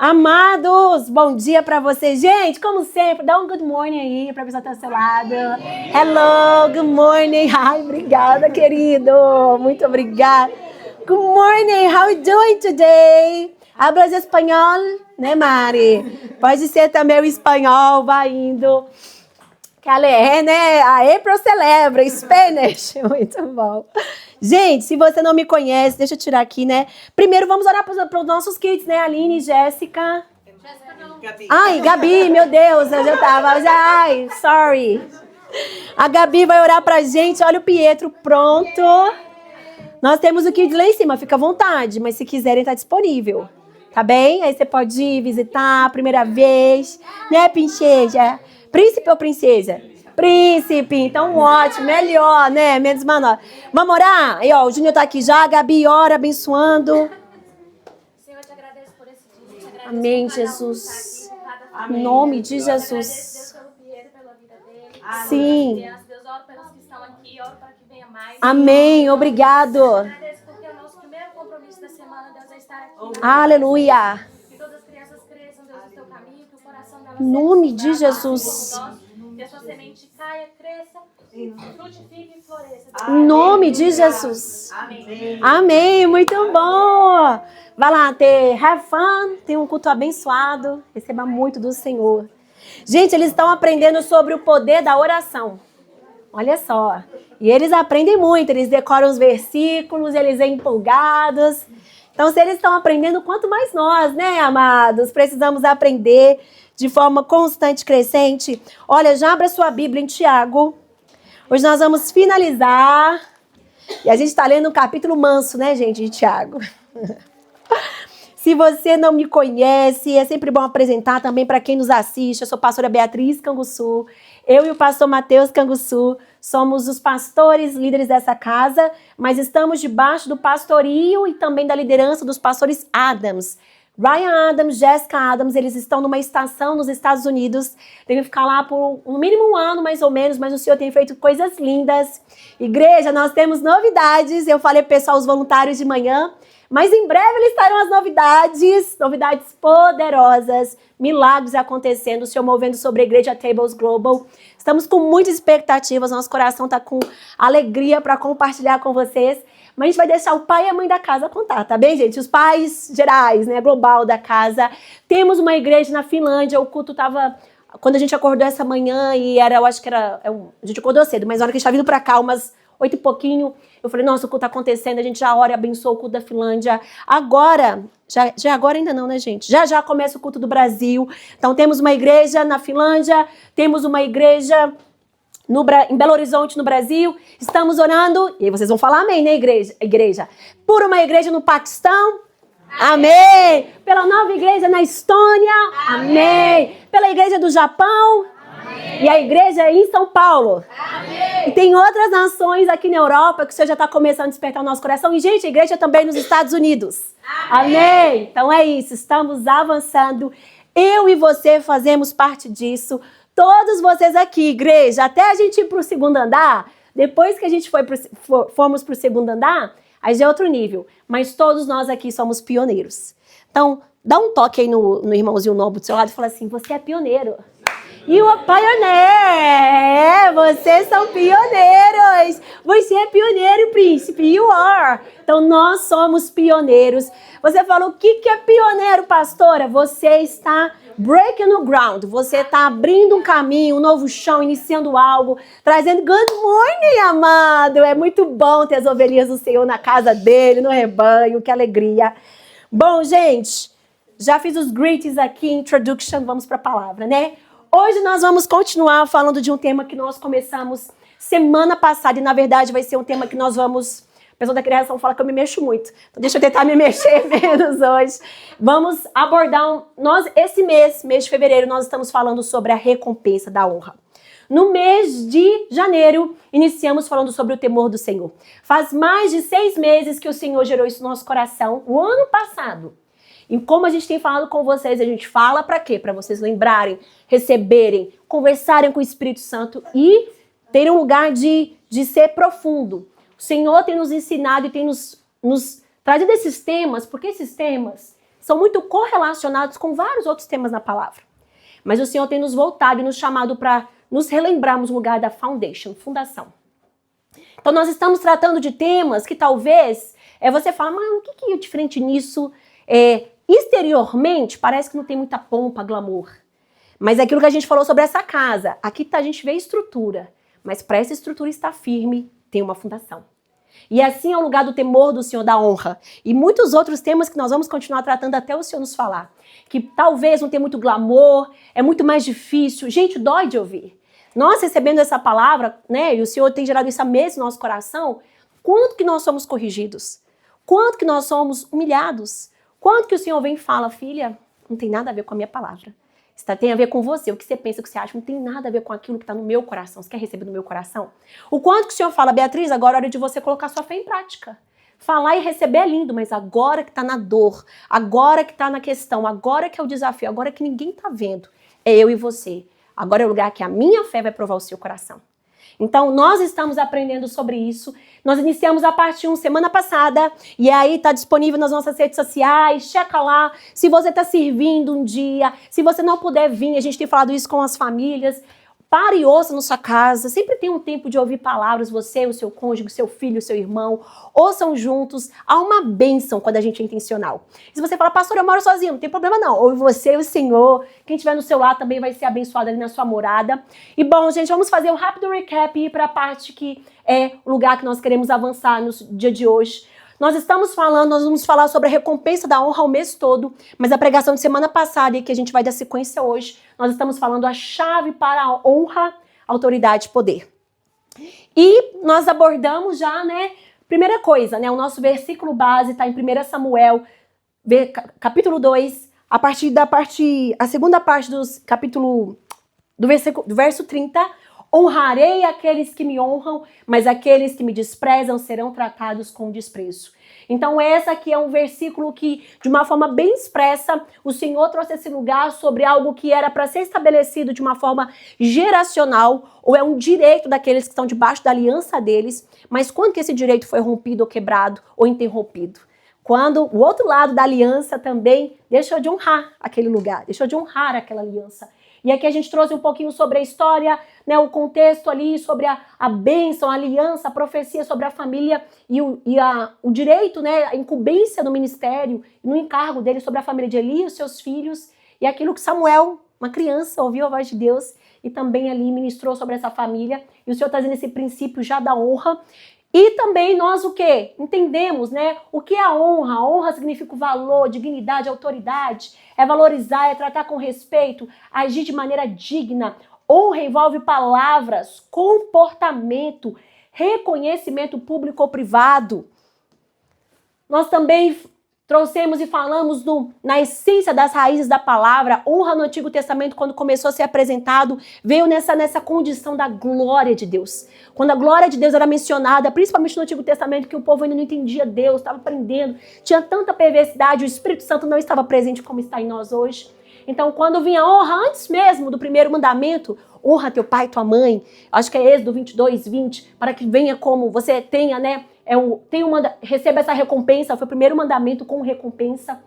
Amados, bom dia pra vocês. Gente, como sempre, dá um good morning aí pra pessoa estar do seu lado. Hello, good morning. Ai, obrigada, querido. Muito obrigada. Good morning, how are you doing today? Hablas espanhol, né, Mari? Pode ser também o espanhol, vai indo. Que né? A April celebra, Spanish. Muito bom. Gente, se você não me conhece, deixa eu tirar aqui, né? Primeiro vamos orar para os nossos kids, né? Aline e Jéssica. Gabi. Ai, Gabi, meu Deus, eu já tava. Ai, sorry. A Gabi vai orar pra gente. Olha o Pietro pronto. Nós temos o kids lá em cima, fica à vontade, mas se quiserem, tá disponível. Tá bem? Aí você pode ir visitar a primeira vez, né, princesa? Príncipe ou princesa? Príncipe, então ótimo, melhor, né? Menos menor. Vamos orar? Aí, ó, o Júnior tá aqui já, a Gabi ora, abençoando. Senhor, eu te agradeço por esse dia. Amém, Jesus. Em nome de Jesus. Deus, pelo Pietro, pela vida dele. Sim. Deus, oro pelos que estão aqui, oro para que venha mais. Amém, obrigado. Agradeço porque é o nosso primeiro compromisso da semana, Deus, é estar aqui. Aleluia. Que todas as crianças cresçam, Deus, no teu caminho, que o coração delas Em nome de Jesus. que a sua semente caia, cresça, frutifique e floresça. Em nome de Jesus. Amém. Amém, muito bom. Vai lá, have fun, tem um culto abençoado, receba muito do Senhor. Gente, eles estão aprendendo sobre o poder da oração. Olha só. E eles aprendem muito, eles decoram os versículos, eles são empolgados. Então, se eles estão aprendendo, quanto mais nós, né, amados, precisamos aprender de forma constante, crescente. Olha, já abra sua Bíblia em Tiago. Hoje nós vamos finalizar. E a gente está lendo um capítulo manso, né, gente, de Tiago. Se você não me conhece, é sempre bom apresentar também para quem nos assiste. Eu sou a pastora Beatriz Canguçu. Eu e o pastor Matheus Canguçu somos os pastores líderes dessa casa, mas estamos debaixo do pastorio e também da liderança dos pastores Adams. Ryan Adams, Jessica Adams, eles estão numa estação nos Estados Unidos, devem ficar lá por no mínimo um ano, mais ou menos, mas o Senhor tem feito coisas lindas. Igreja, nós temos novidades, eu falei pro pessoal, os voluntários de manhã, mas em breve eles estarão as novidades poderosas, milagres acontecendo, o Senhor movendo sobre a igreja Tables Global. Estamos com muitas expectativas, nosso coração está com alegria para compartilhar com vocês. Mas a gente vai deixar o pai e a mãe da casa contar, tá bem, gente? Os pais gerais, né, global da casa. Temos uma igreja na Finlândia, o culto tava... Quando a gente acordou essa manhã e era, eu acho que era... A gente acordou cedo, mas na hora que a gente tá vindo pra cá, umas 8 e pouquinho, eu falei, nossa, o culto tá acontecendo, a gente já ora e abençoa o culto da Finlândia. Agora, já agora ainda não, né, gente? Já começa o culto do Brasil. Então temos uma igreja na Finlândia, temos uma igreja... em Belo Horizonte, no Brasil, estamos orando, e aí vocês vão falar amém, né, igreja? Por uma igreja no Paquistão, amém. Pela nova igreja na Estônia, amém. Pela igreja do Japão, amém. E a igreja em São Paulo, amém. E tem outras nações aqui na Europa que o Senhor já está começando a despertar o nosso coração, e gente, a igreja também nos Estados Unidos, amém. Então é isso, estamos avançando, eu e você fazemos parte disso. Todos vocês aqui, igreja, até a gente ir para o segundo andar, depois que a gente formos para o segundo andar, aí já é outro nível. Mas todos nós aqui somos pioneiros. Então, dá um toque aí no irmãozinho novo do seu lado e fala assim, você é pioneiro. You are pioneer! Vocês são pioneiros! Você é pioneiro, príncipe! You are! Então, nós somos pioneiros. Você falou, o que é pioneiro, pastora? Você está breaking the ground. Você está abrindo um caminho, um novo chão, iniciando algo, trazendo good morning, amado! É muito bom ter as ovelhinhas do Senhor na casa dele, no rebanho. Que alegria! Bom, gente, já fiz os greetings aqui, introduction, vamos para a palavra, né? Hoje nós vamos continuar falando de um tema que nós começamos semana passada e, na verdade, vai ser um tema que nós vamos... A pessoa da criação fala que eu me mexo muito, então deixa eu tentar me mexer menos hoje. Vamos abordar... Esse mês de fevereiro, nós estamos falando sobre a recompensa da honra. No mês de janeiro, iniciamos falando sobre o temor do Senhor. Faz mais de 6 meses que o Senhor gerou isso no nosso coração, o ano passado. E como a gente tem falado com vocês, a gente fala para quê? Para vocês lembrarem, receberem, conversarem com o Espírito Santo e terem um lugar de ser profundo. O Senhor tem nos ensinado e tem nos trazido esses temas, porque esses temas são muito correlacionados com vários outros temas na palavra. Mas o Senhor tem nos voltado e nos chamado para nos relembrarmos o lugar da foundation, fundação. Então nós estamos tratando de temas que talvez você fala, mas o que é diferente nisso? Exteriormente parece que não tem muita pompa, glamour. Mas é aquilo que a gente falou sobre essa casa. Aqui a gente vê estrutura, mas para essa estrutura estar firme, tem uma fundação. E assim é o lugar do temor do Senhor, da honra. E muitos outros temas que nós vamos continuar tratando até o Senhor nos falar. Que talvez não tenha muito glamour, é muito mais difícil. Gente, dói de ouvir. Nós recebendo essa palavra, né, e o Senhor tem gerado isso mesmo no nosso coração, quanto que nós somos corrigidos? Quanto que nós somos humilhados? Quanto que o Senhor vem e fala, filha, não tem nada a ver com a minha palavra. Tem a ver com você, o que você pensa, o que você acha, não tem nada a ver com aquilo que está no meu coração. Você quer receber do meu coração? O quanto que o Senhor fala, Beatriz, agora é hora de você colocar sua fé em prática. Falar e receber é lindo, mas agora que está na dor, agora que está na questão, agora que é o desafio, agora que ninguém está vendo, é eu e você. Agora é o lugar que a minha fé vai provar o seu coração. Então, nós estamos aprendendo sobre isso. Nós iniciamos a parte 1 semana passada, e aí está disponível nas nossas redes sociais, checa lá. Se você está servindo um dia, se você não puder vir, a gente tem falado isso com as famílias, pare e ouça na sua casa. Sempre tem um tempo de ouvir palavras, você, o seu cônjuge, o seu filho, o seu irmão, ouçam juntos. Há uma bênção quando a gente é intencional. E se você fala, pastor, eu moro sozinho, não tem problema não. Ouve você e o Senhor. Quem estiver no seu lar também vai ser abençoado ali na sua morada. E bom, gente, vamos fazer um rápido recap e ir para a parte que é o lugar que nós queremos avançar no dia de hoje. Nós vamos falar sobre a recompensa da honra o mês todo, mas a pregação de semana passada, e que a gente vai dar sequência hoje, nós estamos falando a chave para a honra, autoridade e poder. E nós abordamos já, né, primeira coisa, né, o nosso versículo base está em 1 Samuel, capítulo 2, a segunda parte do verso 30, honrarei aqueles que me honram, mas aqueles que me desprezam serão tratados com desprezo. Então essa aqui é um versículo que, de uma forma bem expressa, o Senhor trouxe esse lugar sobre algo que era para ser estabelecido de uma forma geracional, ou é um direito daqueles que estão debaixo da aliança deles, mas quando que esse direito foi rompido ou quebrado ou interrompido? Quando o outro lado da aliança também deixou de honrar aquele lugar, deixou de honrar aquela aliança. E aqui a gente trouxe um pouquinho sobre a história, né, o contexto ali, sobre a bênção, a aliança, a profecia sobre a família e o direito, né, a incumbência no ministério, no encargo dele sobre a família de Eli e os seus filhos, e aquilo que Samuel, uma criança, ouviu a voz de Deus e também ali ministrou sobre essa família. E o Senhor trazendo esse princípio já da honra. E também nós o quê? Entendemos, né? O que é a honra? A honra significa o valor, dignidade, autoridade. É valorizar, é tratar com respeito, agir de maneira digna. Honra envolve palavras, comportamento, reconhecimento público ou privado. Nós também trouxemos e falamos na essência das raízes da palavra. Honra no Antigo Testamento, quando começou a ser apresentado, veio nessa condição da glória de Deus. Quando a glória de Deus era mencionada, principalmente no Antigo Testamento, que o povo ainda não entendia Deus, estava aprendendo, tinha tanta perversidade, o Espírito Santo não estava presente como está em nós hoje. Então, quando vinha a honra, antes mesmo do primeiro mandamento, honra teu pai e tua mãe, acho que é Êxodo 22, 20, para que venha como você tenha, né, receba essa recompensa, foi o primeiro mandamento com recompensa.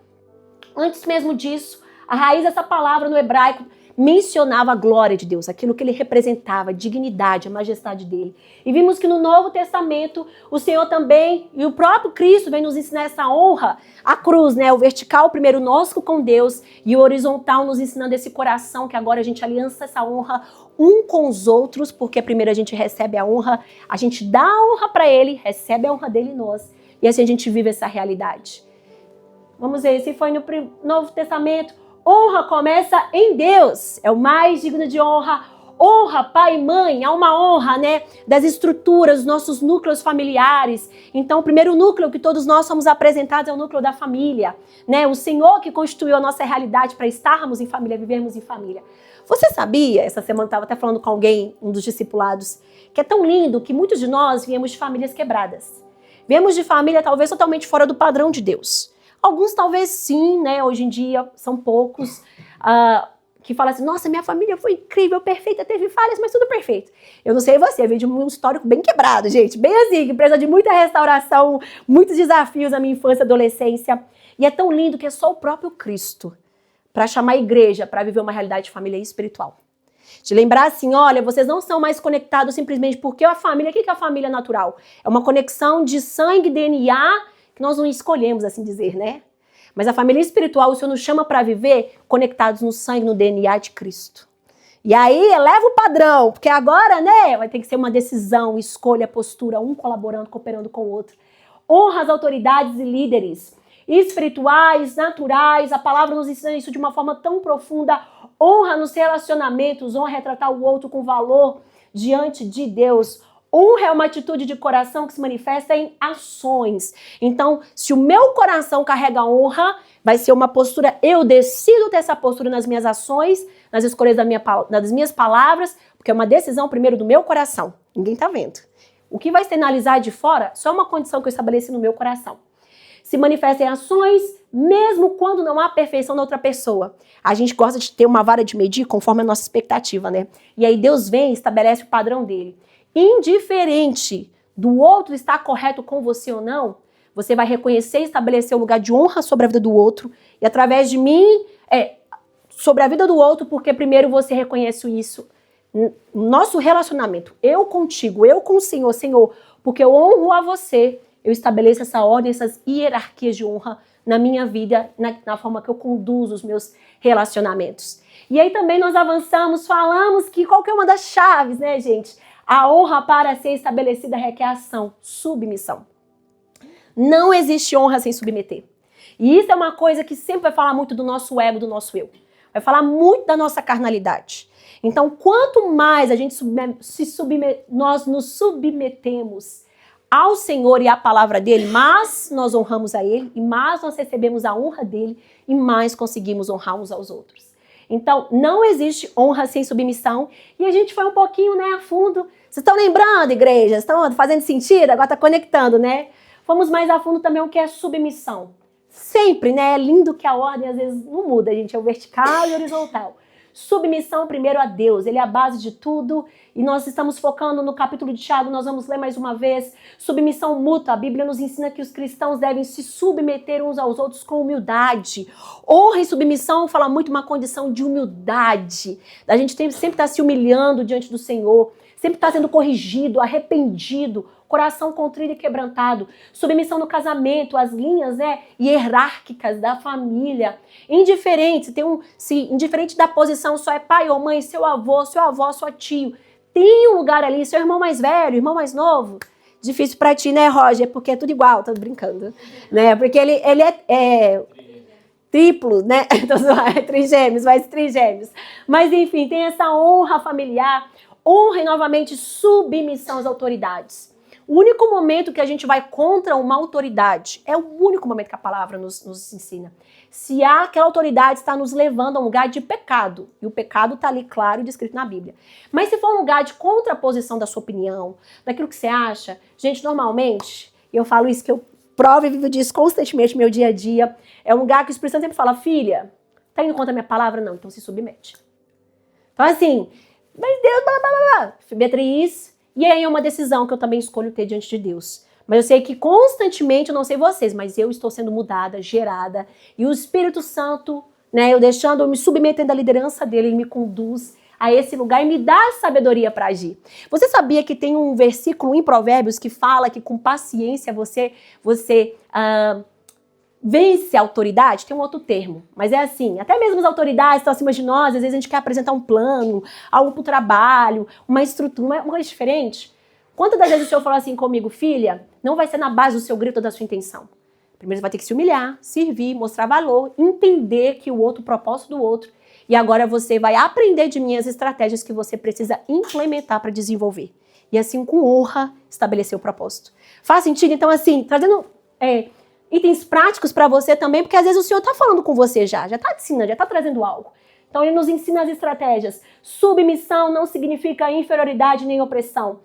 Antes mesmo disso, a raiz dessa palavra no hebraico mencionava a glória de Deus, aquilo que ele representava, a dignidade, a majestade dele. E vimos que no Novo Testamento, o Senhor também, e o próprio Cristo vem nos ensinar essa honra, a cruz, né? O vertical, primeiro nosso com Deus, e o horizontal nos ensinando esse coração, que agora a gente aliança essa honra um com os outros, porque primeiro a gente recebe a honra, a gente dá a honra para ele, recebe a honra dele em nós, e assim a gente vive essa realidade. Vamos ver, se foi no Novo Testamento, honra começa em Deus, é o mais digno de honra. Honra pai e mãe, há uma honra, né, das estruturas, dos nossos núcleos familiares. Então, o primeiro núcleo que todos nós somos apresentados é o núcleo da família, né? O Senhor que constituiu a nossa realidade para estarmos em família, vivermos em família. Você sabia, essa semana eu estava até falando com alguém, um dos discipulados, que é tão lindo que muitos de nós viemos de famílias quebradas. Viemos de família talvez totalmente fora do padrão de Deus. Alguns talvez sim, né? Hoje em dia são poucos. que fala assim, nossa, minha família foi incrível, perfeita, teve falhas, mas tudo perfeito. Eu não sei você, eu venho de um histórico bem quebrado, gente, bem assim, que precisa de muita restauração, muitos desafios na minha infância e adolescência. E é tão lindo que é só o próprio Cristo para chamar a igreja para viver uma realidade de família espiritual. De lembrar assim, olha, vocês não são mais conectados simplesmente porque a família, o que é a família natural? É uma conexão de sangue, DNA, que nós não escolhemos, assim dizer, né? Mas a família espiritual, o Senhor nos chama para viver conectados no sangue, no DNA de Cristo. E aí, eleva o padrão, porque agora, né, vai ter que ser uma decisão, escolha, postura, um colaborando, cooperando com o outro. Honra as autoridades e líderes espirituais, naturais, a palavra nos ensina isso de uma forma tão profunda. Honra nos relacionamentos, honra retratar o outro com valor diante de Deus. Honra é uma atitude de coração que se manifesta em ações. Então, se o meu coração carrega honra, vai ser uma postura, eu decido ter essa postura nas minhas ações, nas escolhas das minhas palavras, porque é uma decisão primeiro do meu coração. Ninguém tá vendo. O que vai sinalizar de fora, só uma condição que eu estabeleci no meu coração. Se manifesta em ações, mesmo quando não há perfeição na outra pessoa. A gente gosta de ter uma vara de medir conforme a nossa expectativa, né? E aí Deus vem e estabelece o padrão dele. Indiferente do outro estar correto com você ou não, você vai reconhecer e estabelecer um lugar de honra sobre a vida do outro e através de mim, sobre a vida do outro, porque primeiro você reconhece isso. Nosso relacionamento, eu contigo, eu com o Senhor, Senhor, porque eu honro a você, eu estabeleço essa ordem, essas hierarquias de honra na minha vida, na forma que eu conduzo os meus relacionamentos. E aí também nós avançamos, falamos que qualquer uma das chaves, né, gente? A honra para ser estabelecida requer ação, submissão. Não existe honra sem submeter. E isso é uma coisa que sempre vai falar muito do nosso ego, do nosso eu. Vai falar muito da nossa carnalidade. Então, quanto mais a gente nós nos submetemos ao Senhor e à palavra dele, mais nós honramos a ele, e mais nós recebemos a honra dele, e mais conseguimos honrar uns aos outros. Então, não existe honra sem submissão, e a gente foi um pouquinho, né, a fundo. Vocês estão lembrando, igreja? Estão fazendo sentido? Agora está conectando, né? Fomos mais a fundo também o que é submissão. Sempre, né? É lindo que a ordem às vezes não muda, gente. É o vertical e horizontal. Submissão primeiro a Deus, ele é a base de tudo, e nós estamos focando no capítulo de Tiago, nós vamos ler mais uma vez, submissão mútua. A Bíblia nos ensina que os cristãos devem se submeter uns aos outros com humildade. Honra e submissão fala muito uma condição de humildade, da gente sempre estar se humilhando diante do Senhor, sempre estar sendo corrigido, arrependido, coração contrito e quebrantado. Submissão no casamento, as linhas, né, hierárquicas da família. Indiferente da posição, só é pai ou mãe, seu avô, sua tio. Tem um lugar ali, seu irmão mais velho, irmão mais novo. Difícil pra ti, né, Roger? Porque é tudo igual, tô brincando. Né? Porque ele é triplo, né? Trigêmeos, mas trigêmeos. Mas enfim, tem essa honra familiar, honra e novamente submissão às autoridades. O único momento que a gente vai contra uma autoridade é o único momento que a palavra nos ensina. Se aquela autoridade está nos levando a um lugar de pecado, e o pecado está ali claro e descrito na Bíblia. Mas se for um lugar de contraposição da sua opinião, daquilo que você acha, gente, normalmente, e eu falo isso que eu provo e vivo disso constantemente no meu dia a dia, é um lugar que o Espírito Santo sempre fala, filha, tá indo contra a minha palavra? Não, então se submete. Então assim, mas Deus, blá, blá, blá, blá. Beatriz, e aí é uma decisão que eu também escolho ter diante de Deus. Mas eu sei que constantemente, eu não sei vocês, mas eu estou sendo mudada, gerada. E o Espírito Santo, né, eu me submetendo à liderança dele, ele me conduz a esse lugar e me dá sabedoria para agir. Você sabia que tem um versículo em Provérbios que fala que com paciência você vence a autoridade? Tem um outro termo, mas é assim, até mesmo as autoridades estão acima de nós, às vezes a gente quer apresentar um plano, algo para o trabalho, uma estrutura, uma coisa diferente. Quantas das vezes o Senhor falou assim comigo, filha, não vai ser na base do seu grito ou da sua intenção. Primeiro você vai ter que se humilhar, servir, mostrar valor, entender que o outro, o propósito do outro, e agora você vai aprender de mim as estratégias que você precisa implementar para desenvolver. E assim, com honra, estabelecer o propósito. Faz sentido? Então assim, trazendo itens práticos para você também, porque às vezes o Senhor está falando com você já está te ensinando, já está trazendo algo. Então ele nos ensina as estratégias. Submissão não significa inferioridade nem opressão,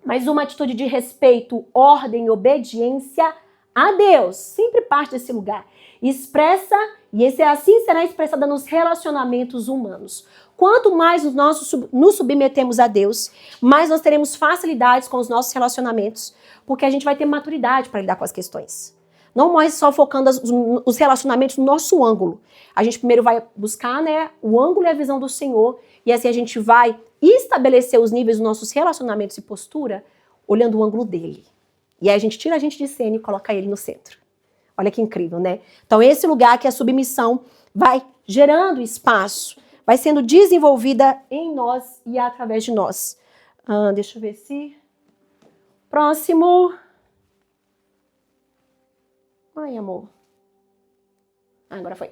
mas uma atitude de respeito, ordem, obediência a Deus, sempre parte desse lugar. Expressa, e esse assim será expressada nos relacionamentos humanos. Quanto mais nós nos submetemos a Deus, mais nós teremos facilidades com os nossos relacionamentos, porque a gente vai ter maturidade para lidar com as questões. Não mais só focando os relacionamentos no nosso ângulo. A gente primeiro vai buscar, né, o ângulo e a visão do Senhor, e assim a gente vai estabelecer os níveis dos nossos relacionamentos e postura, olhando o ângulo dele. E aí a gente tira a gente de cena e coloca ele no centro. Olha que incrível, né? Então esse lugar que a submissão vai gerando espaço, vai sendo desenvolvida em nós e através de nós. Deixa eu ver se... Próximo. Ai, amor. Agora foi.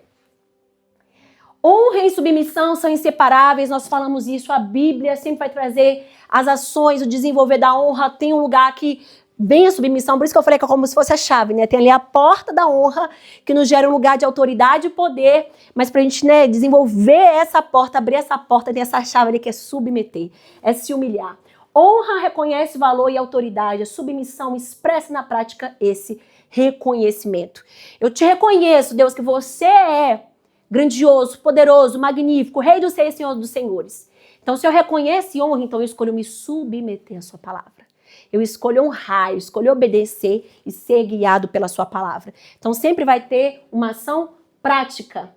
Honra e submissão são inseparáveis, nós falamos isso, a Bíblia sempre vai trazer as ações, o desenvolver da honra, tem um lugar que vem a submissão, por isso que eu falei que é como se fosse a chave, né? Tem ali a porta da honra, que nos gera um lugar de autoridade e poder, mas pra gente, né, desenvolver essa porta, abrir essa porta, tem essa chave ali que é submeter, é se humilhar. Honra reconhece valor e autoridade, a submissão expressa na prática esse reconhecimento. Eu te reconheço, Deus, que você é grandioso, poderoso, magnífico, Rei dos Reis, Senhor dos Senhores. Então, se eu reconheço e honro, então eu escolho me submeter à sua palavra. Eu escolho honrar, eu escolho obedecer e ser guiado pela sua palavra. Então, sempre vai ter uma ação prática.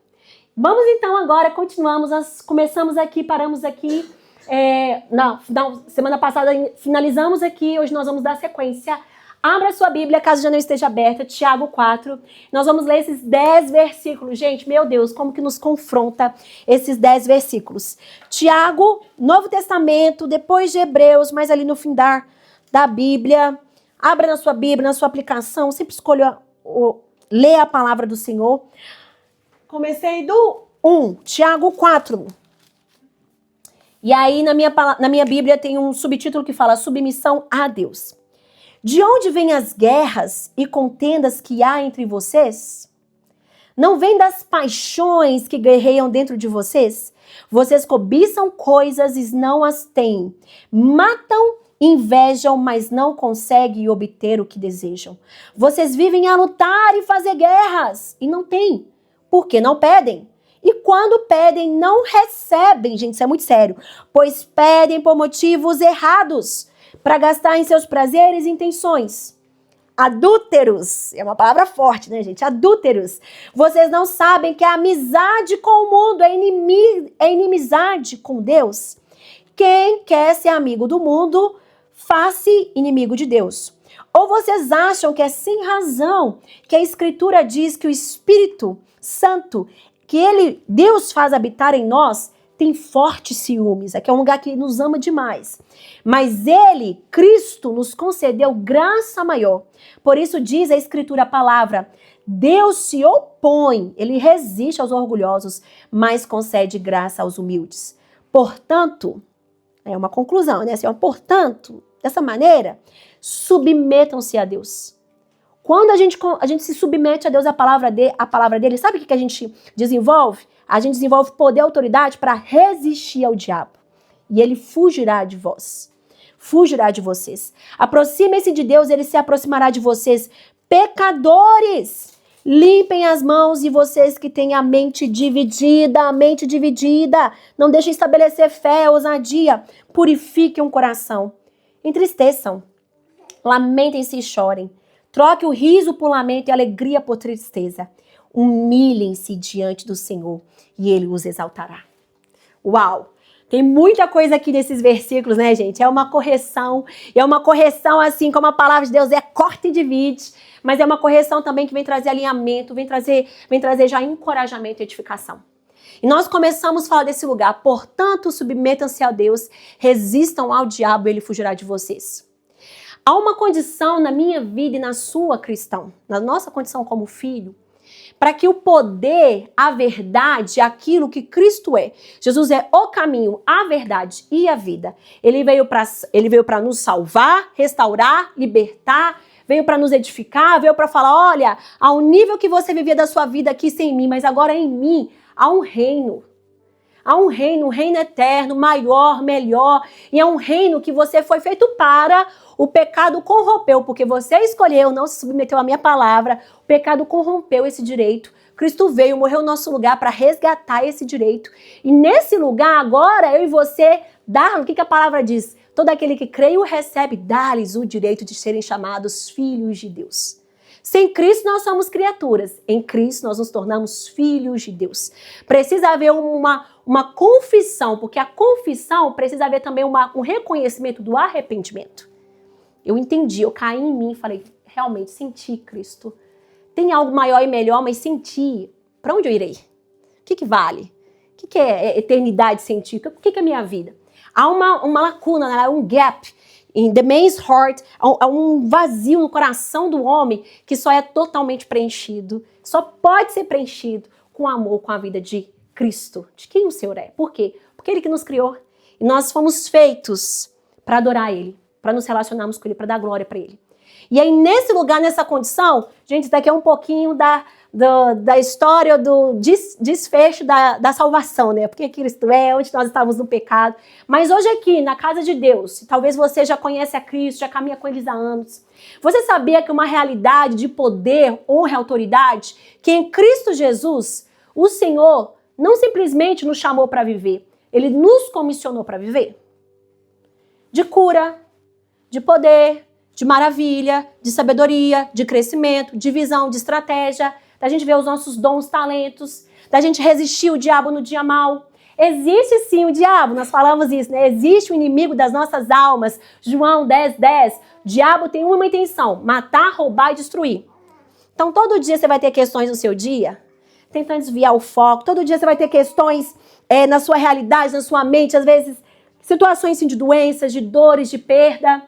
Vamos então agora, começamos aqui, paramos aqui. Na semana passada finalizamos aqui, hoje nós vamos dar sequência. Abra sua Bíblia, caso já não esteja aberta, Tiago 4. Nós vamos ler esses 10 versículos. Gente, meu Deus, como que nos confronta esses 10 versículos. Tiago, Novo Testamento, depois de Hebreus, mas ali no fim da Bíblia. Abra na sua Bíblia, na sua aplicação, sempre escolha ler a palavra do Senhor. Comecei do 1, Tiago 4. E aí na minha Bíblia tem um subtítulo que fala submissão a Deus. De onde vêm as guerras e contendas que há entre vocês? Não vem das paixões que guerreiam dentro de vocês? Vocês cobiçam coisas e não as têm. Matam, invejam, mas não conseguem obter o que desejam. Vocês vivem a lutar e fazer guerras e não têm, porque não pedem. E quando pedem, não recebem. Gente, isso é muito sério. Pois pedem por motivos errados, para gastar em seus prazeres e intenções. Adúlteros, é uma palavra forte, né, gente? Adúlteros. Vocês não sabem que a amizade com o mundo é inimizade com Deus? Quem quer ser amigo do mundo, faz-se inimigo de Deus. Ou vocês acham que é sem razão que a Escritura diz que o Espírito Santo, que Deus faz habitar em nós, tem fortes ciúmes, aqui é um lugar que nos ama demais. Mas ele, Cristo, nos concedeu graça maior. Por isso diz a Escritura, a palavra, Deus se opõe, ele resiste aos orgulhosos, mas concede graça aos humildes. Portanto, é uma conclusão, né? Assim, portanto, dessa maneira, submetam-se a Deus. Quando a gente se submete a Deus, a palavra dele, sabe o que a gente desenvolve? A gente desenvolve poder e autoridade para resistir ao diabo. E ele fugirá de vós. Fugirá de vocês. Aproximem-se de Deus, ele se aproximará de vocês. Pecadores, limpem as mãos e vocês que têm a mente dividida, não deixem estabelecer fé, ousadia. Purifiquem o coração. Entristeçam. Lamentem-se e chorem. Troque o riso por lamento e a alegria por tristeza. Humilhem-se diante do Senhor e Ele os exaltará. Uau! Tem muita coisa aqui nesses versículos, né, gente? É uma correção assim como a palavra de Deus corta e divide, mas é uma correção também que vem trazer alinhamento, vem trazer já encorajamento e edificação. E nós começamos a falar desse lugar. Portanto, submetam-se a Deus, resistam ao diabo e ele fugirá de vocês. Há uma condição na minha vida e na sua, cristão, na nossa condição como filho, para que o poder, a verdade, aquilo que Cristo é. Jesus é o caminho, a verdade e a vida. Ele veio para nos salvar, restaurar, libertar, veio para nos edificar, veio para falar, olha, ao nível que você vivia da sua vida aqui sem mim, mas agora em mim há um reino. Há um reino eterno, maior, melhor, e é um reino que você foi feito para. O pecado corrompeu, porque você escolheu, não se submeteu à minha palavra, o pecado corrompeu esse direito. Cristo veio, morreu no nosso lugar para resgatar esse direito. E nesse lugar, agora, eu e você, o que a palavra diz? Todo aquele que crê e o recebe, dá-lhes o direito de serem chamados filhos de Deus. Sem Cristo nós somos criaturas. Em Cristo nós nos tornamos filhos de Deus. Precisa haver uma confissão, porque a confissão precisa haver também um reconhecimento do arrependimento. Eu entendi, eu caí em mim e falei, realmente, senti Cristo. Tem algo maior e melhor, mas senti. Para onde eu irei? O que vale? O que é eternidade científica? O que é minha vida? Há uma lacuna, um gap in the man's heart, há um vazio no coração do homem que só é totalmente preenchido, só pode ser preenchido com amor, com a vida de Cristo. De quem o Senhor é? Por quê? Porque Ele que nos criou. E nós fomos feitos para adorar Ele, para nos relacionarmos com Ele, para dar glória para Ele. E aí, nesse lugar, nessa condição, gente, isso daqui é um pouquinho da história do desfecho da salvação, né? Porque Cristo é, onde nós estávamos no pecado. Mas hoje aqui, na casa de Deus, talvez você já conhece a Cristo, já caminha com eles há anos. Você sabia que uma realidade de poder, honra e autoridade, que em Cristo Jesus, o Senhor não simplesmente nos chamou para viver, Ele nos comissionou para viver? De cura, de poder, de maravilha, de sabedoria, de crescimento, de visão, de estratégia, da gente ver os nossos dons, talentos, da gente resistir o diabo no dia mal. Existe sim o diabo, nós falamos isso, né? Existe o inimigo das nossas almas. João 10:10. O diabo tem uma intenção, matar, roubar e destruir. Então todo dia você vai ter questões no seu dia, tentando desviar o foco. Todo dia você vai ter questões na sua realidade, na sua mente, às vezes situações assim, de doenças, de dores, de perda.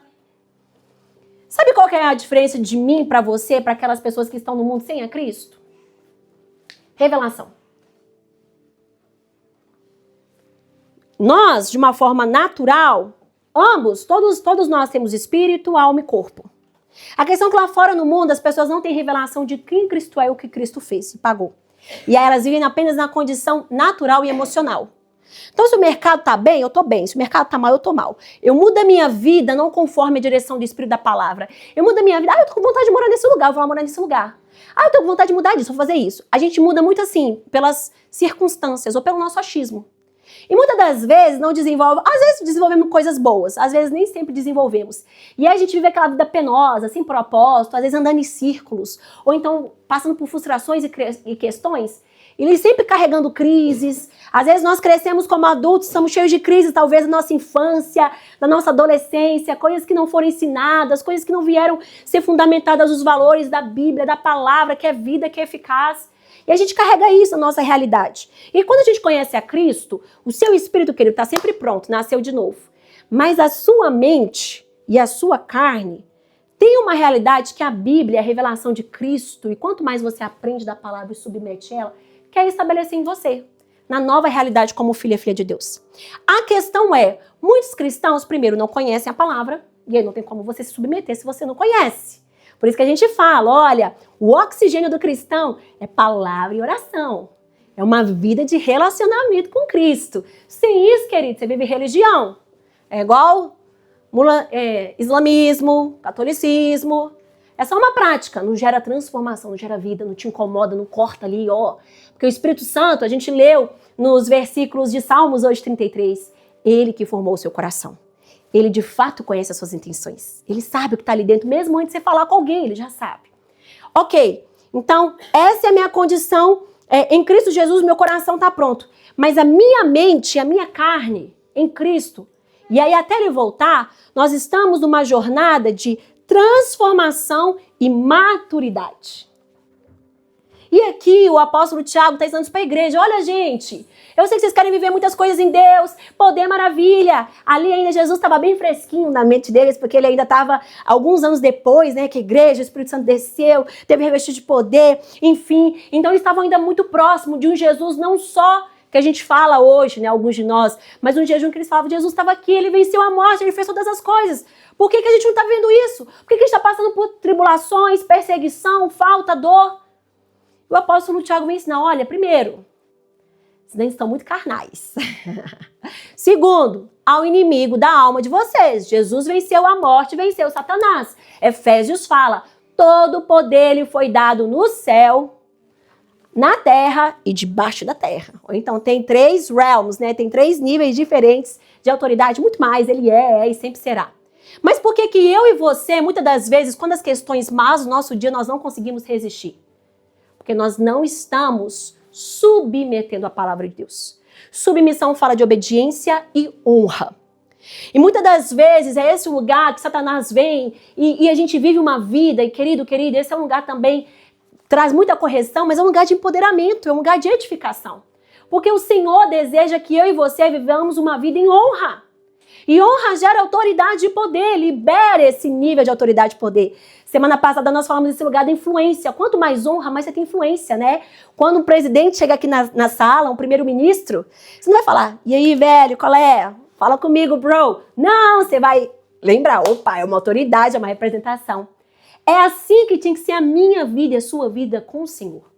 Sabe qual que é a diferença de mim para você, para aquelas pessoas que estão no mundo sem a Cristo? Revelação. Nós, de uma forma natural, todos nós temos espírito, alma e corpo. A questão é que lá fora no mundo as pessoas não têm revelação de quem Cristo é, o que Cristo fez e pagou. E aí elas vivem apenas na condição natural e emocional. Então, se o mercado tá bem, eu tô bem. Se o mercado tá mal, eu tô mal. Eu mudo a minha vida não conforme a direção do Espírito da Palavra. Eu mudo a minha vida. Eu tô com vontade de morar nesse lugar, eu vou lá morar nesse lugar. Eu tô com vontade de mudar disso, vou fazer isso. A gente muda muito assim, pelas circunstâncias ou pelo nosso achismo. E muitas das vezes não desenvolve, às vezes desenvolvemos coisas boas, às vezes nem sempre desenvolvemos. E aí a gente vive aquela vida penosa, sem propósito, às vezes andando em círculos, ou então passando por frustrações e questões, e sempre carregando crises. Às vezes nós crescemos como adultos, estamos cheios de crises, talvez da nossa infância, da nossa adolescência, coisas que não foram ensinadas, coisas que não vieram ser fundamentadas nos valores da Bíblia, da palavra, que é vida, que é eficaz. E a gente carrega isso na nossa realidade. E quando a gente conhece a Cristo, o seu espírito, querido, está sempre pronto, nasceu de novo. Mas a sua mente e a sua carne tem uma realidade que a Bíblia é a revelação de Cristo. E quanto mais você aprende da palavra e submete ela, quer estabelecer em você, na nova realidade como filho e filha de Deus. A questão é, muitos cristãos, primeiro, não conhecem a palavra, e aí não tem como você se submeter se você não conhece. Por isso que a gente fala, olha, o oxigênio do cristão é palavra e oração. É uma vida de relacionamento com Cristo. Sem isso, querido, você vive religião. É igual islamismo, catolicismo. É só uma prática, não gera transformação, não gera vida, não te incomoda, não corta ali, ó. Porque o Espírito Santo, a gente leu nos versículos de Salmos hoje 33, ele que formou o seu coração. Ele de fato conhece as suas intenções. Ele sabe o que está ali dentro, mesmo antes de você falar com alguém, ele já sabe. Ok, então essa é a minha condição. Em Cristo Jesus, meu coração está pronto. Mas a minha mente, a minha carne, em Cristo, e aí até ele voltar, nós estamos numa jornada de transformação e maturidade. E aqui o apóstolo Tiago está ensinando isso para a igreja. Olha, gente, eu sei que vocês querem viver muitas coisas em Deus, poder, maravilha. Ali ainda Jesus estava bem fresquinho na mente deles, porque ele ainda estava alguns anos depois, né, que a igreja, o Espírito Santo desceu, teve revestido de poder, enfim. Então eles estavam ainda muito próximo de um Jesus não só que a gente fala hoje, né, alguns de nós, mas um jejum que eles falavam, Jesus estava aqui, ele venceu a morte, ele fez todas as coisas. Por que a gente não está vendo isso? Por que a gente está passando por tribulações, perseguição, falta, dor? O apóstolo Tiago vem ensinar, olha, primeiro, Vocês estão muito carnais. Segundo, ao inimigo da alma de vocês. Jesus venceu a morte, venceu Satanás. Efésios fala, todo poder lhe foi dado no céu, na terra e debaixo da terra. Ou então tem 3 realms, né? Tem 3 níveis diferentes de autoridade, muito mais, ele é e sempre será. Mas por que eu e você, muitas das vezes, quando as questões más do nosso dia, nós não conseguimos resistir? Porque nós não estamos submetendo a palavra de Deus. Submissão fala de obediência e honra. E muitas das vezes é esse o lugar que Satanás vem e a gente vive uma vida, e querido, esse é um lugar também, traz muita correção, mas é um lugar de empoderamento, é um lugar de edificação. Porque o Senhor deseja que eu e você vivamos uma vida em honra. E honra gera autoridade e poder, libera esse nível de autoridade e poder. Semana passada nós falamos desse lugar da influência. Quanto mais honra, mais você tem influência, né? Quando um presidente chega aqui na sala, um primeiro-ministro, você não vai falar, e aí, velho, qual é? Fala comigo, bro. Não, você vai lembrar, opa, é uma autoridade, é uma representação. É assim que tinha que ser a minha vida e a sua vida com o Senhor.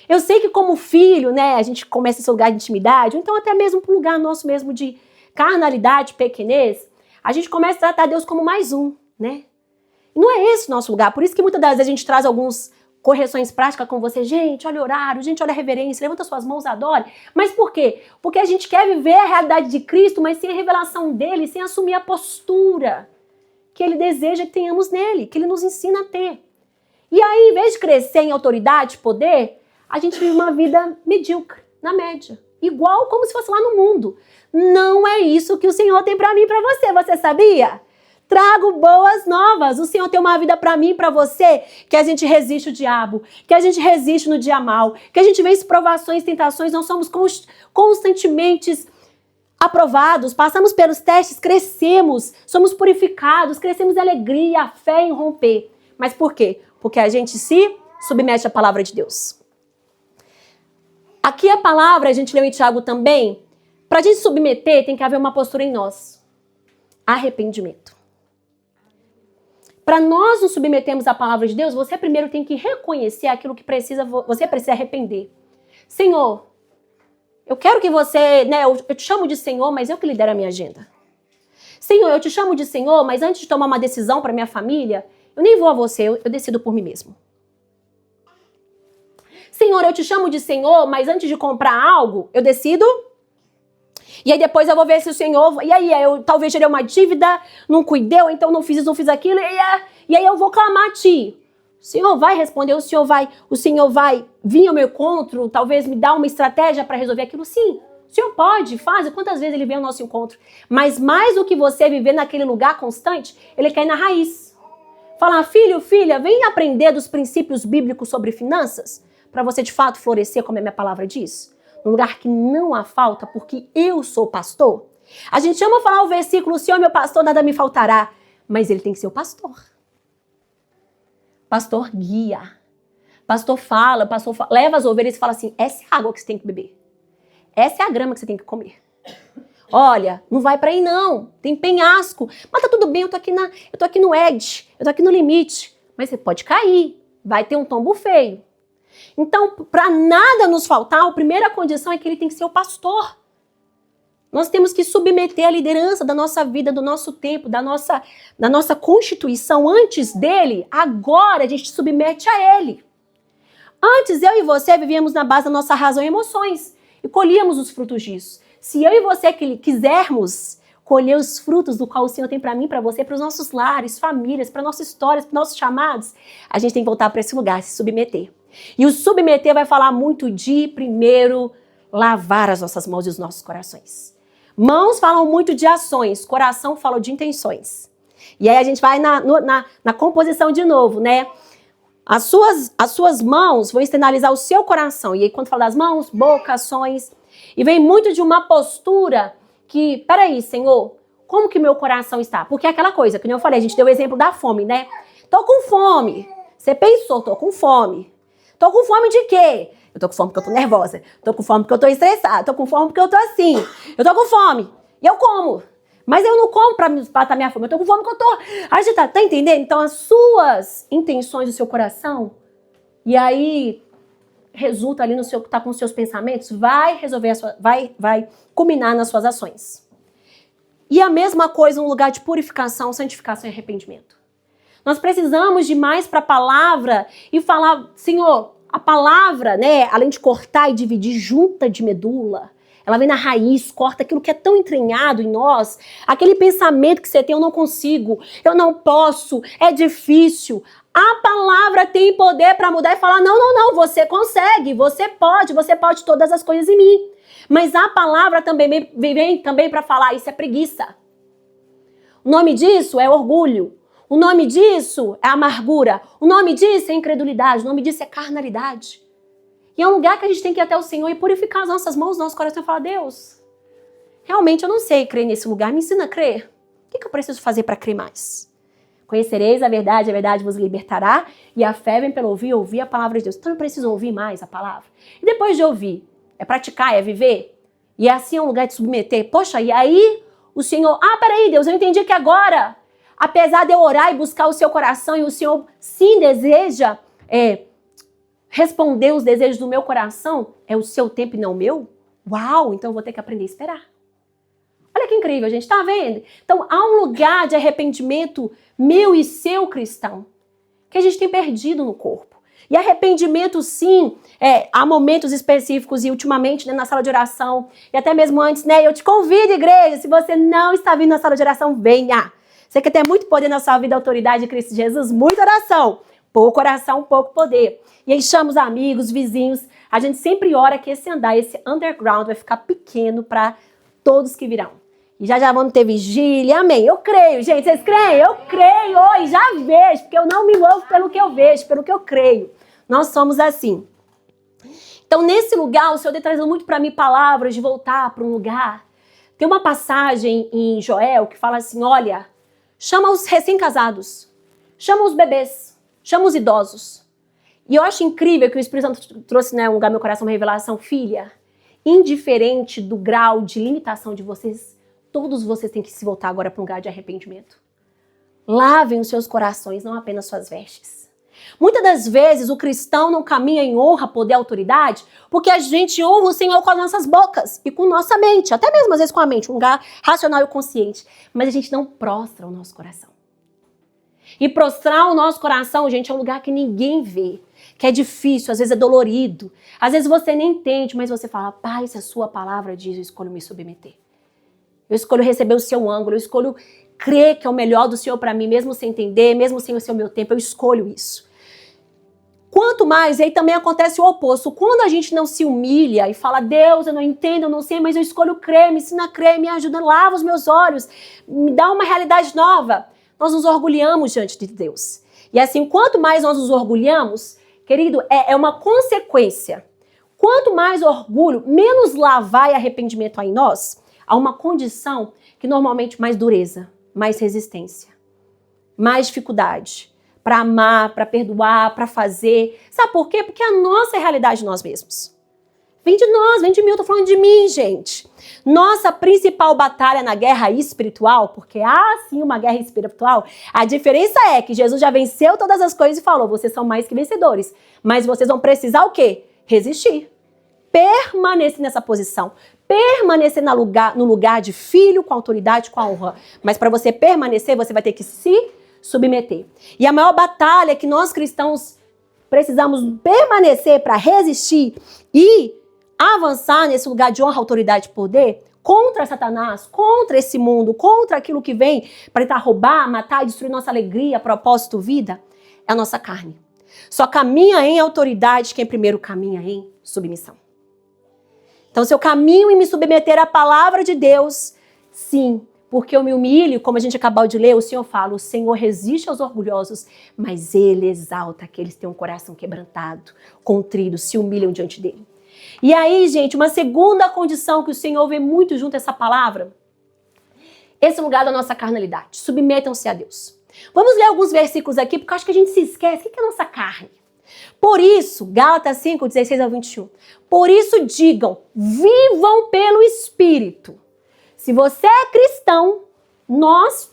Eu sei que como filho, né, a gente começa esse lugar de intimidade, ou então até mesmo para um lugar nosso mesmo de carnalidade, pequenez, a gente começa a tratar Deus como mais um, né? E não é esse o nosso lugar. Por isso que muitas das vezes a gente traz algumas correções práticas com você. Gente, olha o horário, gente, olha a reverência, levanta suas mãos, adore. Mas por quê? Porque a gente quer viver a realidade de Cristo, mas sem a revelação dele, sem assumir a postura que ele deseja que tenhamos nele, que ele nos ensina a ter. E aí, em vez de crescer em autoridade, poder, a gente vive uma vida medíocre, na média. Igual como se fosse lá no mundo. Não é isso que o Senhor tem para mim e para você. Você sabia? Trago boas novas. O Senhor tem uma vida para mim e para você, que a gente resiste o diabo, que a gente resiste no dia mal, que a gente vence provações, tentações, nós somos constantemente aprovados, passamos pelos testes, crescemos, somos purificados, crescemos em alegria, a fé em romper. Mas por quê? Porque a gente se submete à palavra de Deus. Aqui a palavra, a gente leu em Tiago também, para a gente submeter tem que haver uma postura em nós. Arrependimento. Para nós nos submetermos à palavra de Deus, você primeiro tem que reconhecer aquilo que você precisa arrepender. Senhor, eu quero que você, né, eu te chamo de Senhor, mas eu que lidero a minha agenda. Senhor, eu te chamo de Senhor, mas antes de tomar uma decisão para minha família, eu nem vou a você, eu decido por mim mesmo. Senhor, eu te chamo de Senhor, mas antes de comprar algo, eu decido. E aí depois eu vou ver se o Senhor... E aí eu talvez gerei uma dívida, não cuidei, ou então não fiz isso, não fiz aquilo. E aí eu vou clamar a ti. O Senhor vai responder, o Senhor vai vir ao meu encontro, talvez me dar uma estratégia para resolver aquilo. Sim, o Senhor pode, faz. Quantas vezes ele vem ao nosso encontro? Mas mais do que você viver naquele lugar constante, ele quer ir na raiz. Falar, filho, filha, vem aprender dos princípios bíblicos sobre finanças, para você de fato florescer, como a minha palavra diz. Um lugar que não há falta, porque eu sou pastor. A gente ama falar o versículo, o Senhor é meu pastor, nada me faltará. Mas ele tem que ser o pastor. Pastor guia. Pastor fala, leva as ovelhas e fala assim, essa é a água que você tem que beber. Essa é a grama que você tem que comer. Olha, não vai pra aí não, tem penhasco. Mas tá tudo bem, eu tô aqui no edge, eu tô aqui no limite. Mas você pode cair, vai ter um tombo feio. Então, para nada nos faltar, a primeira condição é que ele tem que ser o pastor. Nós temos que submeter a liderança da nossa vida, do nosso tempo, da nossa constituição antes dele. Agora a gente submete a ele. Antes, eu e você vivíamos na base da nossa razão e emoções e colhíamos os frutos disso. Se eu e você quisermos colher os frutos do qual o Senhor tem para mim, para você, para os nossos lares, famílias, para nossas histórias, para nossos chamados, a gente tem que voltar para esse lugar, se submeter. E o submeter vai falar muito de, primeiro, lavar as nossas mãos e os nossos corações. Mãos falam muito de ações, coração fala de intenções. E aí a gente vai na composição de novo, né? As suas mãos vão externalizar o seu coração. E aí quando fala das mãos, boca, ações. E vem muito de uma postura que, peraí, Senhor, como que meu coração está? Porque é aquela coisa, que nem eu falei, a gente deu o exemplo da fome, né? Tô com fome. Você pensou, tô com fome. Tô com fome de quê? Eu tô com fome porque eu tô nervosa. Tô com fome porque eu tô estressada. Tô com fome porque eu tô assim. Eu tô com fome. E eu como. Mas eu não como pra matar minha fome. Eu tô com fome porque eu tô agitada. Tá entendendo? Então, as suas intenções do seu coração... E aí, resulta ali no seu que está com os seus pensamentos, vai resolver vai culminar nas suas ações. E a mesma coisa no lugar de purificação, santificação e arrependimento. Nós precisamos de mais para a palavra e falar, Senhor, a palavra, né, além de cortar e dividir, junta de medula. Ela vem na raiz, corta aquilo que é tão entranhado em nós, aquele pensamento que você tem, eu não consigo, eu não posso, é difícil. A palavra tem poder para mudar e falar, não, você consegue, você pode todas as coisas em mim. Mas a palavra também vem também para falar, isso é preguiça. O nome disso é orgulho. O nome disso é amargura. O nome disso é incredulidade. O nome disso é carnalidade. E é um lugar que a gente tem que ir até o Senhor e purificar as nossas mãos, nosso coração e falar, Deus, realmente eu não sei crer nesse lugar, me ensina a crer. O que eu preciso fazer para crer mais? Conhecereis a verdade vos libertará, e a fé vem pelo ouvir a palavra de Deus. Então eu preciso ouvir mais a palavra. E depois de ouvir, é praticar, é viver. E assim é um lugar de submeter. Poxa, e aí o Senhor, peraí Deus, eu entendi que agora, apesar de eu orar e buscar o seu coração, e o Senhor sim deseja responder os desejos do meu coração, é o seu tempo e não o meu? Uau, então eu vou ter que aprender a esperar. Olha que incrível, gente, tá vendo? Então há um lugar de arrependimento meu e seu, cristão, que a gente tem perdido no corpo. E arrependimento, sim, há momentos específicos e ultimamente, né, na sala de oração, e até mesmo antes, né, eu te convido, igreja, se você não está vindo na sala de oração, venha. Você quer ter muito poder na sua vida, autoridade de Cristo Jesus, muita oração. Pouco oração, pouco poder. E aí chama os amigos, vizinhos. A gente sempre ora que esse underground vai ficar pequeno para todos que virão. E já vamos ter vigília, amém. Eu creio, gente, vocês creem? Eu creio e já vejo, porque eu não me movo pelo que eu vejo, pelo que eu creio. Nós somos assim. Então, nesse lugar, o Senhor tem trazido muito para mim palavras de voltar para um lugar. Tem uma passagem em Joel que fala assim, olha, chama os recém-casados, chama os bebês, chama os idosos. E eu acho incrível que o Espírito Santo trouxe, né, um lugar no meu coração, uma revelação, filha, indiferente do grau de limitação de vocês, todos vocês têm que se voltar agora para um lugar de arrependimento. Lavem os seus corações, não apenas suas vestes. Muitas das vezes o cristão não caminha em honra, poder, autoridade, porque a gente honra o Senhor com as nossas bocas e com nossa mente, até mesmo às vezes com a mente, um lugar racional e consciente, mas a gente não prostra o nosso coração. E prostrar o nosso coração, gente, é um lugar que ninguém vê, que é difícil, às vezes é dolorido, às vezes você nem entende, mas você fala, Pai, se a sua palavra diz, eu escolho me submeter. Eu escolho receber o seu ângulo, eu escolho crer que é o melhor do Senhor para mim, mesmo sem entender, mesmo sem o seu meu tempo, eu escolho isso. Quanto mais, aí também acontece o oposto. Quando a gente não se humilha e fala, Deus, eu não entendo, eu não sei, mas eu escolho crer, me ensina a crer, me ajuda, lava os meus olhos, me dá uma realidade nova, nós nos orgulhamos diante de Deus. E assim, quanto mais nós nos orgulhamos, querido, é uma consequência. Quanto mais orgulho, menos lavar e arrependimento há em nós, há uma condição que normalmente mais dureza, mais resistência, mais dificuldade para amar, para perdoar, para fazer. Sabe por quê? Porque a nossa realidade de nós mesmos. Vem de nós, vem de mim, eu tô falando de mim, gente. Nossa principal batalha na guerra espiritual, porque há sim uma guerra espiritual, a diferença é que Jesus já venceu todas as coisas e falou, vocês são mais que vencedores, mas vocês vão precisar o quê? Resistir. Permanecer nessa posição. Permanecer no lugar de filho, com autoridade, com a honra. Mas para você permanecer, você vai ter que se submeter. E a maior batalha que nós cristãos precisamos permanecer para resistir e avançar nesse lugar de honra, autoridade e poder contra Satanás, contra esse mundo, contra aquilo que vem para tentar roubar, matar e destruir nossa alegria, propósito, vida, é a nossa carne. Só caminha em autoridade quem primeiro caminha em submissão. Então, se eu caminho em me submeter à palavra de Deus, sim, porque eu me humilho, como a gente acabou de ler, o Senhor fala, o Senhor resiste aos orgulhosos, mas Ele exalta aqueles que têm um coração quebrantado, contrido, se humilham diante dEle. E aí, gente, uma segunda condição que o Senhor vê muito junto a essa palavra, esse lugar da nossa carnalidade, submetam-se a Deus. Vamos ler alguns versículos aqui, porque eu acho que a gente se esquece, o que é a nossa carne? Por isso, Gálatas 5, 16 ao 21, por isso digam, vivam pelo Espírito. Se você é cristão,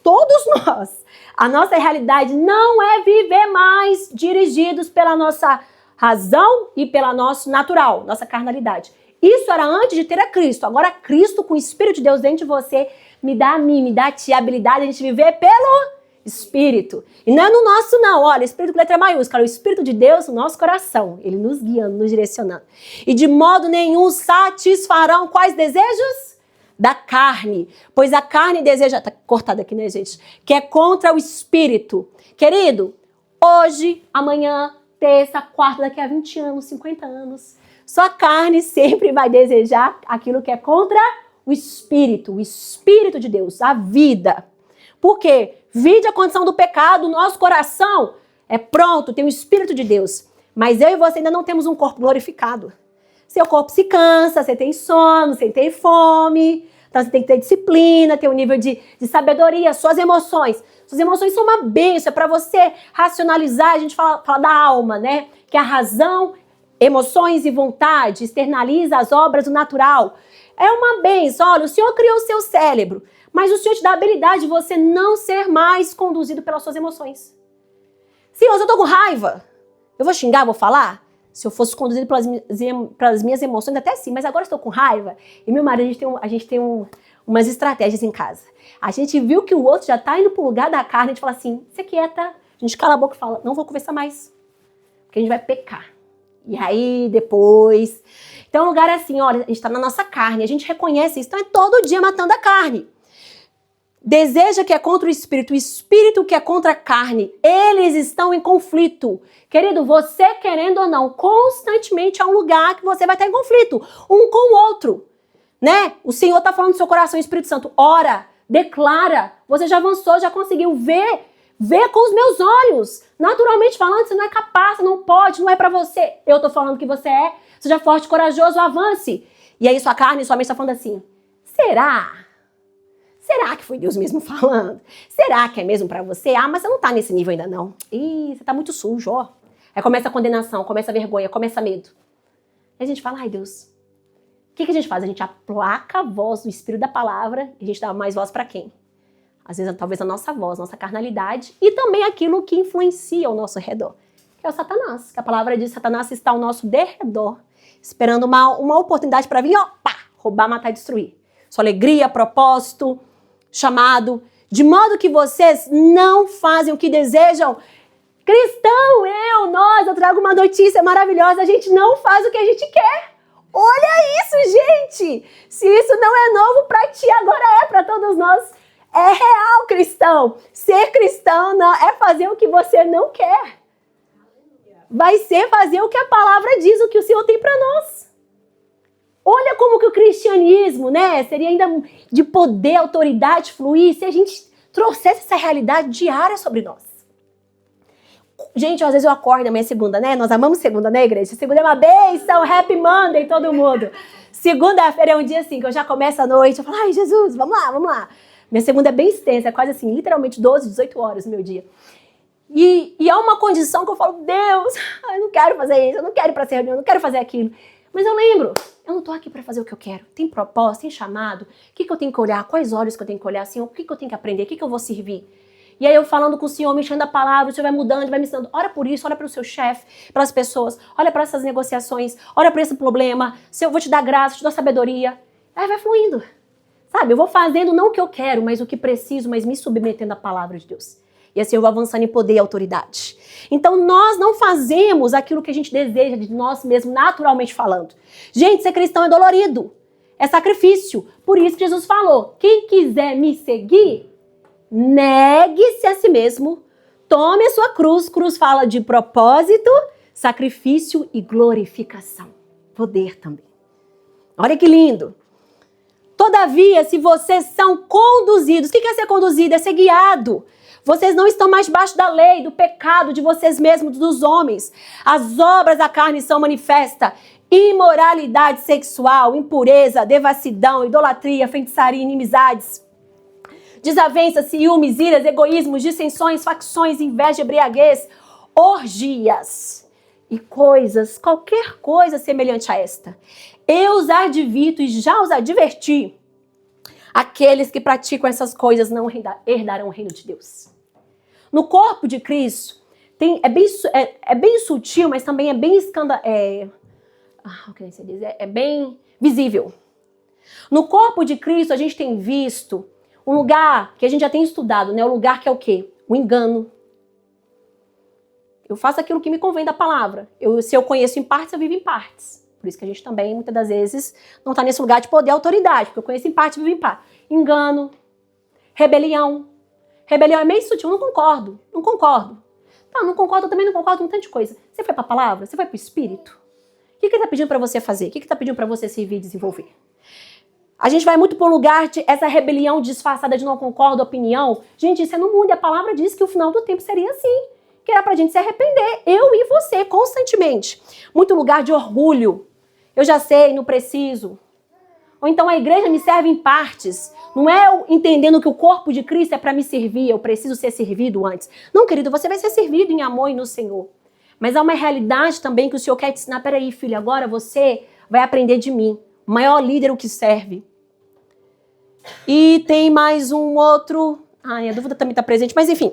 todos nós, a nossa realidade não é viver mais dirigidos pela nossa razão e pela nossa natural, nossa carnalidade. Isso era antes de ter a Cristo. Agora Cristo, com o Espírito de Deus dentro de você, me dá a mim, me dá a ti a habilidade de a gente viver pelo Espírito. E não é no nosso não, olha, Espírito com letra maiúscula, é o Espírito de Deus no nosso coração. Ele nos guiando, nos direcionando. E de modo nenhum satisfarão quais desejos? Da carne. Pois a carne deseja, tá cortado aqui, né, gente? Que é contra o Espírito. Querido, hoje, amanhã, terça, quarta, daqui a 20 anos, 50 anos, sua carne sempre vai desejar aquilo que é contra o Espírito de Deus, a vida. Por quê? Vide a condição do pecado, nosso coração é pronto, tem o Espírito de Deus. Mas eu e você ainda não temos um corpo glorificado. Seu corpo se cansa, você tem sono, você tem fome, então você tem que ter disciplina, ter um nível de sabedoria, suas emoções. Suas emoções são uma bênção, é para você racionalizar, a gente fala da alma, né? Que a razão, emoções e vontade externaliza as obras do natural. É uma bênção, olha, o Senhor criou o seu cérebro, mas o Senhor te dá a habilidade de você não ser mais conduzido pelas suas emoções. Senhor, eu tô com raiva, eu vou xingar, vou falar? Se eu fosse conduzido pelas minhas emoções, até sim, mas agora estou com raiva. E meu marido, a gente tem umas estratégias em casa. A gente viu que o outro já tá indo pro lugar da carne, a gente fala assim, você quieta. A gente cala a boca e fala, não vou conversar mais, porque a gente vai pecar. E aí, depois... Então, o lugar é assim, olha, a gente tá na nossa carne, a gente reconhece isso, então é todo dia matando a carne. Deseja que é contra o espírito que é contra a carne. Eles estão em conflito. Querido, você querendo ou não, constantemente é um lugar que você vai estar em conflito, um com o outro, né? O Senhor está falando no seu coração, Espírito Santo, ora, declara, você já avançou, já conseguiu ver com os meus olhos. Naturalmente falando, você não é capaz, você não pode, não é para você. Eu tô falando que você é, seja forte, corajoso, avance. E aí sua carne, sua mente está falando assim, será que foi Deus mesmo falando? Será que é mesmo pra você? Ah, mas você não tá nesse nível ainda não. Ih, você tá muito sujo, ó. Aí começa a condenação, começa a vergonha, começa medo. Aí a gente fala, ai Deus, o que a gente faz? A gente aplaca a voz do Espírito da Palavra e a gente dá mais voz pra quem? Às vezes, talvez a nossa voz, nossa carnalidade e também aquilo que influencia ao nosso redor, que é o Satanás. Que a palavra diz que Satanás está ao nosso derredor, esperando uma oportunidade pra vir, ó, pá, roubar, matar e destruir. Sua alegria, propósito, chamado, de modo que vocês não fazem o que desejam. Cristão, eu trago uma notícia maravilhosa, a gente não faz o que a gente quer. Olha isso, gente! Se isso não é novo para ti, agora é para todos nós. É real, cristão. Ser cristão não é fazer o que você não quer. Vai ser fazer o que a palavra diz, o que o Senhor tem para nós. Olha como que o cristianismo, né, seria ainda de poder, autoridade, fluir, se a gente trouxesse essa realidade diária sobre nós. Gente, às vezes eu acordo, amanhã é segunda, né? Nós amamos segunda, né, igreja? Segunda é uma bênção, happy Monday, todo mundo. Segunda-feira é um dia assim, que eu já começo a noite, eu falo, ai, Jesus, vamos lá. Minha segunda é bem extensa, é quase assim, literalmente 12, 18 horas no meu dia. E é uma condição que eu falo, Deus, eu não quero fazer isso, eu não quero ir pra essa reunião, eu não quero fazer aquilo. Mas eu lembro, eu não tô aqui para fazer o que eu quero. Tem propósito, tem chamado. O que eu tenho que olhar? Quais olhos que eu tenho que olhar? Senhor, o que eu tenho que aprender? O que eu vou servir? E aí eu falando com o Senhor, me enchendo a palavra, o Senhor vai mudando, vai me ensinando. Ora por isso, ora pelo seu chefe, pelas pessoas. Olha para essas negociações, ora para esse problema. Se eu vou te dar graça, te dar sabedoria. Aí vai fluindo. Sabe, eu vou fazendo não o que eu quero, mas o que preciso, mas me submetendo à palavra de Deus. E assim eu vou avançando em poder e autoridade. Então nós não fazemos aquilo que a gente deseja de nós mesmos, naturalmente falando. Gente, ser cristão é dolorido. É sacrifício. Por isso que Jesus falou, quem quiser me seguir, negue-se a si mesmo, tome a sua cruz. Cruz fala de propósito, sacrifício e glorificação. Poder também. Olha que lindo. Todavia, se vocês são conduzidos, o que é ser conduzido? É ser guiado. Vocês não estão mais debaixo da lei, do pecado de vocês mesmos, dos homens. As obras da carne são manifestas. Imoralidade sexual, impureza, devassidão, idolatria, feitiçaria, inimizades, desavenças, ciúmes, iras, egoísmos, dissensões, facções, inveja, embriaguez, orgias e coisas, qualquer coisa semelhante a esta. Eu os advirto e já os adverti. Aqueles que praticam essas coisas não herdarão o reino de Deus. No corpo de Cristo, é bem sutil, mas também é bem é bem visível. No corpo de Cristo, a gente tem visto um lugar que a gente já tem estudado, né? O lugar que é o quê? O engano. Eu faço aquilo que me convém da palavra. Se eu conheço em partes, eu vivo em partes. Por isso que a gente também, muitas das vezes, não está nesse lugar de poder e autoridade, porque eu conheço em partes e vivo em partes. Engano, rebelião. Rebelião é meio sutil, não concordo. Tá, não concordo, eu também não concordo com tanta coisa. Você foi para a palavra? Você foi para o Espírito? O que ele está pedindo para você fazer? O que ele está pedindo para você servir e desenvolver? A gente vai muito para o lugar de essa rebelião disfarçada de não concordo, opinião. Gente, isso é no mundo e a palavra diz que o final do tempo seria assim. Que era pra gente se arrepender, eu e você, constantemente. Muito lugar de orgulho. Eu já sei, não preciso. Ou então a igreja me serve em partes. Não é eu entendendo que o corpo de Cristo é para me servir, eu preciso ser servido antes. Não, querido, você vai ser servido em amor e no Senhor. Mas há uma realidade também que o Senhor quer te ensinar. Peraí, filho, agora você vai aprender de mim. O maior líder é o que serve. E tem mais um outro... Ai, a dúvida também está presente, mas enfim.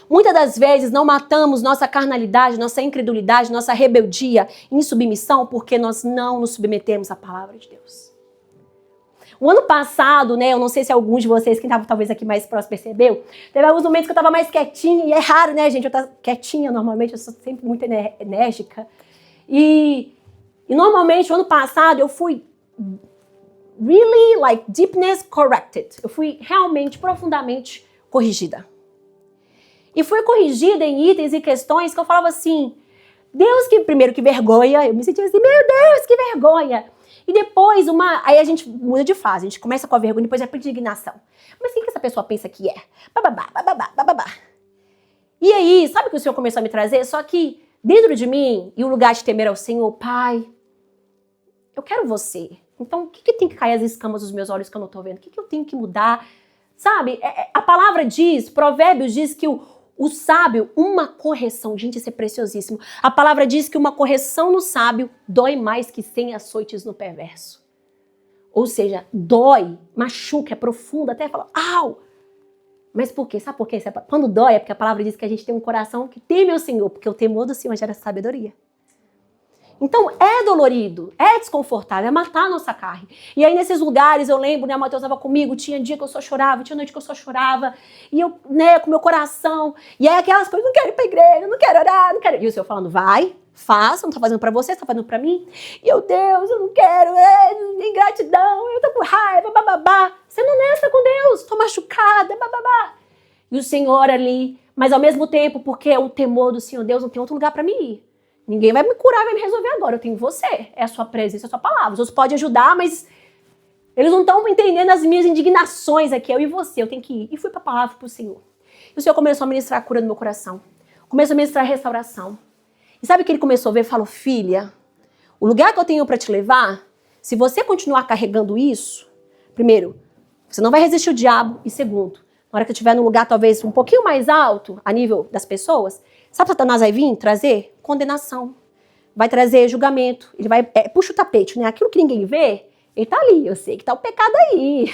Muitas das vezes não matamos nossa carnalidade, nossa incredulidade, nossa rebeldia em submissão porque nós não nos submetemos à palavra de Deus. O ano passado, né, eu não sei se alguns de vocês, quem estava talvez aqui mais próximo percebeu, teve alguns momentos que eu estava mais quietinha, e é raro, né, gente, eu estar quietinha normalmente, eu sou sempre muito enérgica. E normalmente, o ano passado, eu fui really, deepness corrected. Eu fui realmente, profundamente corrigida. E fui corrigida em itens e questões que eu falava assim, Deus que, primeiro, que vergonha. Eu me sentia assim, meu Deus, que vergonha. E depois, aí a gente muda de fase. A gente começa com a vergonha, depois vai pra indignação. Mas quem que essa pessoa pensa que é? Bababá, bababá, bababá. E aí, sabe o que o Senhor começou a me trazer? Só que dentro de mim, e o lugar de temer ao Senhor, Pai, eu quero você. Então, o que tem que cair as escamas dos meus olhos que eu não tô vendo? O que eu tenho que mudar? Sabe, a palavra diz, Provérbios diz que o sábio, uma correção, gente, isso é preciosíssimo. A palavra diz que uma correção no sábio dói mais que 100 açoites no perverso. Ou seja, dói, machuca, é profundo, até fala, au! Mas por quê? Sabe por quê? Quando dói é porque a palavra diz que a gente tem um coração que teme ao Senhor, porque o temor do Senhor gera sabedoria. Então, é dolorido, é desconfortável, é matar a nossa carne. E aí, nesses lugares, eu lembro, né, a Matheus estava comigo, tinha dia que eu só chorava, tinha noite que eu só chorava, e eu, né, com meu coração, e aí aquelas coisas, não quero ir pra igreja, não quero orar, não quero... E o Senhor falando, vai, faça, não tá fazendo pra você, tá fazendo pra mim. E eu, Deus, eu não quero, ingratidão, eu tô com raiva, bababá. Sendo honesta com Deus, tô machucada, bababá. E o Senhor ali, mas ao mesmo tempo, porque o temor do Senhor, Deus, não tem outro lugar pra mim ir. Ninguém vai me curar, vai me resolver agora. Eu tenho você. É a sua presença, é a sua palavra. Os outros podem ajudar, mas eles não estão entendendo as minhas indignações aqui. Eu e você, eu tenho que ir. E fui para a palavra para o Senhor. E o Senhor começou a ministrar a cura no meu coração. Começou a ministrar a restauração. E sabe o que ele começou a ver? Ele falou, filha, o lugar que eu tenho para te levar, se você continuar carregando isso, primeiro, você não vai resistir o diabo. E segundo, na hora que eu estiver num lugar talvez um pouquinho mais alto, a nível das pessoas, sabe o que Satanás vai vir trazer? Condenação. Vai trazer julgamento. Ele vai, puxa o tapete, né? Aquilo que ninguém vê, ele tá ali. Eu sei que tá o pecado aí.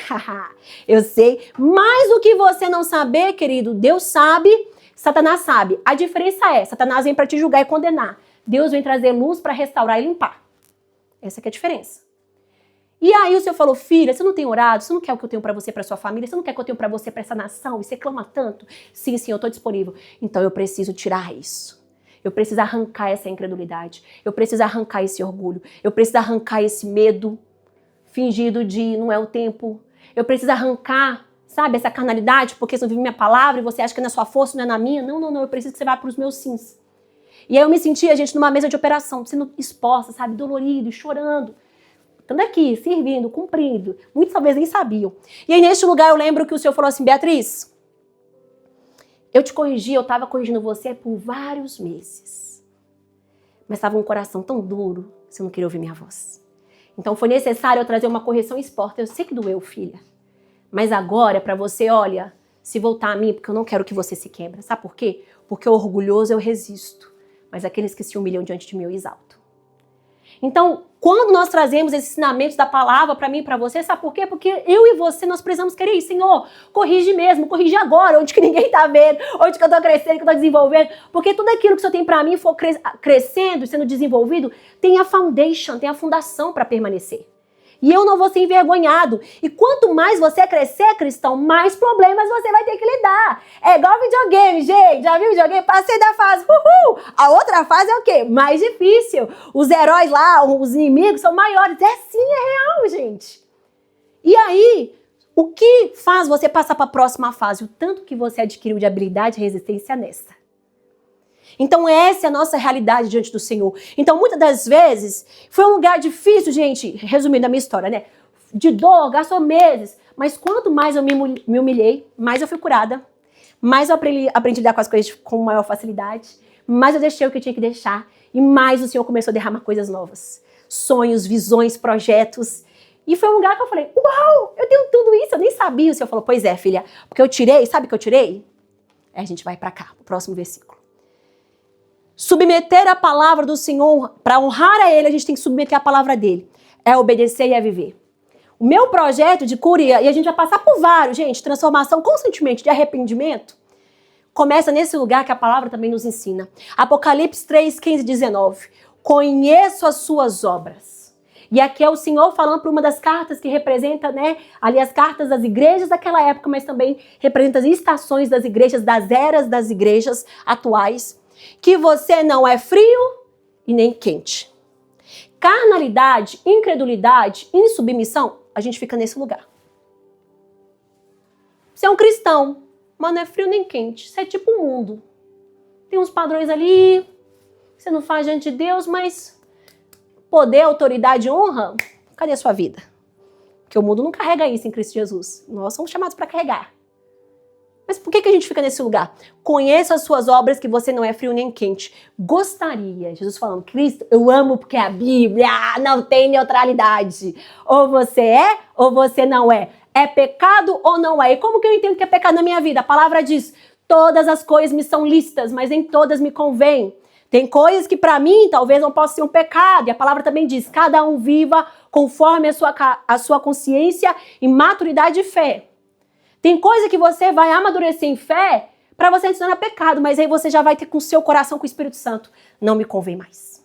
Eu sei. Mas o que você não saber, querido, Deus sabe, Satanás sabe. A diferença é, Satanás vem para te julgar e condenar. Deus vem trazer luz para restaurar e limpar. Essa que é a diferença. E aí o Senhor falou, filha, você não tem orado? Você não quer o que eu tenho para você, para sua família? Você não quer o que eu tenho para você, para essa nação? E você clama tanto? Sim, eu tô disponível. Então eu preciso tirar isso. Eu preciso arrancar essa incredulidade. Eu preciso arrancar esse orgulho. Eu preciso arrancar esse medo fingido de não é o tempo. Eu preciso arrancar, sabe, essa carnalidade, porque você não vive minha palavra e você acha que é na sua força, não é na minha. Não. Eu preciso que você vá para os meus sims. E aí eu me sentia, gente, numa mesa de operação, sendo exposta, sabe, dolorido, chorando. Estando aqui, servindo, cumprindo. Muitos talvez nem sabiam. E aí neste lugar eu lembro que o Senhor falou assim, Beatriz, eu te corrigi, eu estava corrigindo você por vários meses. Mas estava um coração tão duro, você não queria ouvir minha voz. Então foi necessário eu trazer uma correção exposta. Eu sei que doeu, filha. Mas agora é para você, olha, se voltar a mim, porque eu não quero que você se quebre. Sabe por quê? Porque o orgulhoso eu resisto. Mas aqueles que se humilham diante de mim eu exalto. Então, quando nós trazemos esses ensinamentos da palavra para mim e para você, sabe por quê? Porque eu e você, nós precisamos querer isso. Senhor, corrige mesmo, corrige agora, onde que ninguém tá vendo, onde que eu tô crescendo, que eu tô desenvolvendo. Porque tudo aquilo que o Senhor tem para mim for crescendo, sendo desenvolvido, tem a foundation, tem a fundação para permanecer. E eu não vou ser envergonhado. E quanto mais você crescer, cristão, mais problemas você vai ter que lidar. É igual videogame, gente. Já viu videogame? Passei da fase, uhul! A outra fase é o quê? Mais difícil. Os heróis lá, os inimigos são maiores. É sim, é real, gente. E aí, o que faz você passar para a próxima fase? O tanto que você adquiriu de habilidade e resistência nessa. Então essa é a nossa realidade diante do Senhor. Então muitas das vezes foi um lugar difícil, gente, resumindo a minha história, né? De dor, gastou meses. Mas quanto mais eu me humilhei, mais eu fui curada. Mais eu aprendi a lidar com as coisas com maior facilidade. Mais eu deixei o que eu tinha que deixar. E mais o Senhor começou a derramar coisas novas. Sonhos, visões, projetos. E foi um lugar que eu falei, uau, eu tenho tudo isso, eu nem sabia. O Senhor falou, pois é, filha, porque eu tirei, sabe o que eu tirei? Aí a gente vai para cá, o próximo versículo. Submeter a palavra do Senhor, para honrar a Ele, a gente tem que submeter a palavra dEle. É obedecer e é viver. O meu projeto de cura, e a gente vai passar por vários, gente, transformação constantemente de arrependimento, começa nesse lugar que a palavra também nos ensina. Apocalipse 3, 15, 19. Conheço as suas obras. E aqui é o Senhor falando para uma das cartas que representa, né, ali as cartas das igrejas daquela época, mas também representa as estações das igrejas, das eras das igrejas atuais. Que você não é frio e nem quente. Carnalidade, incredulidade, insubmissão, a gente fica nesse lugar. Você é um cristão, mas não é frio nem quente. Você é tipo o mundo. Tem uns padrões ali, você não faz diante de Deus, mas poder, autoridade, honra, cadê a sua vida? Porque o mundo não carrega isso em Cristo Jesus. Nós somos chamados para carregar. Mas por que a gente fica nesse lugar? Conheça as suas obras, que você não é frio nem quente. Gostaria, Jesus falando, Cristo, eu amo porque a Bíblia não tem neutralidade. Ou você é, ou você não é. É pecado ou não é? E como que eu entendo que é pecado na minha vida? A palavra diz, todas as coisas me são lícitas, mas nem todas me convêm. Tem coisas que para mim talvez não possam ser um pecado. E a palavra também diz, cada um viva conforme a sua consciência e maturidade de fé. Tem coisa que você vai amadurecer em fé para você se tornar pecado, mas aí você já vai ter com o seu coração, com o Espírito Santo. Não me convém mais.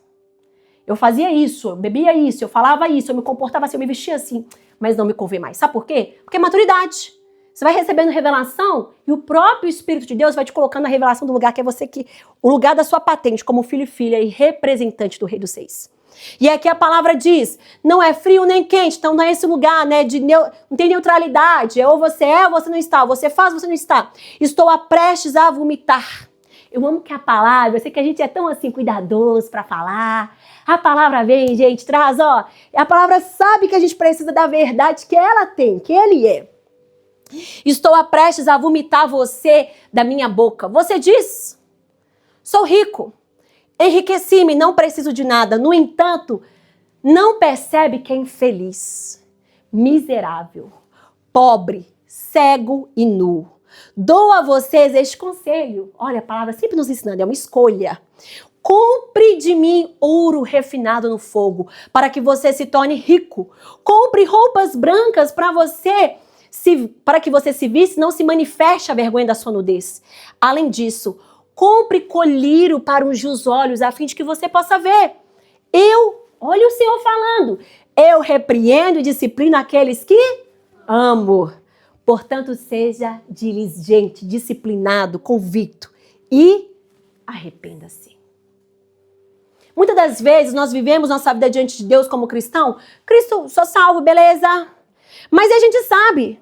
Eu fazia isso, eu bebia isso, eu falava isso, eu me comportava assim, eu me vestia assim, mas não me convém mais. Sabe por quê? Porque é maturidade. Você vai recebendo revelação e o próprio Espírito de Deus vai te colocando na revelação do lugar que é você, o lugar da sua patente como filho e filha e representante do Rei dos Seis. E aqui a palavra diz, não é frio nem quente, então não é esse lugar, né, não tem neutralidade, ou você é ou você não está, ou você faz ou você não está. Estou prestes a vomitar. Eu amo que a palavra, eu sei que a gente é tão assim cuidadoso para falar, a palavra vem, gente, traz, ó, a palavra sabe que a gente precisa da verdade que ela tem, que ele é. Estou prestes a vomitar você da minha boca. Você diz, sou rico. Enriqueci-me, não preciso de nada. No entanto, não percebe que é infeliz, miserável, pobre, cego e nu. Dou a vocês este conselho. Olha, a palavra sempre nos ensinando, é uma escolha. Compre de mim ouro refinado no fogo, para que você se torne rico. Compre roupas brancas para que você se visse, não se manifeste a vergonha da sua nudez. Além disso, compre colírio para ungir os olhos, a fim de que você possa ver. Olha o Senhor falando, eu repreendo e disciplino aqueles que amo. Portanto, seja diligente, disciplinado, convicto e arrependa-se. Muitas das vezes nós vivemos nossa vida diante de Deus como cristão. Cristo, sou salvo, beleza. Mas a gente sabe,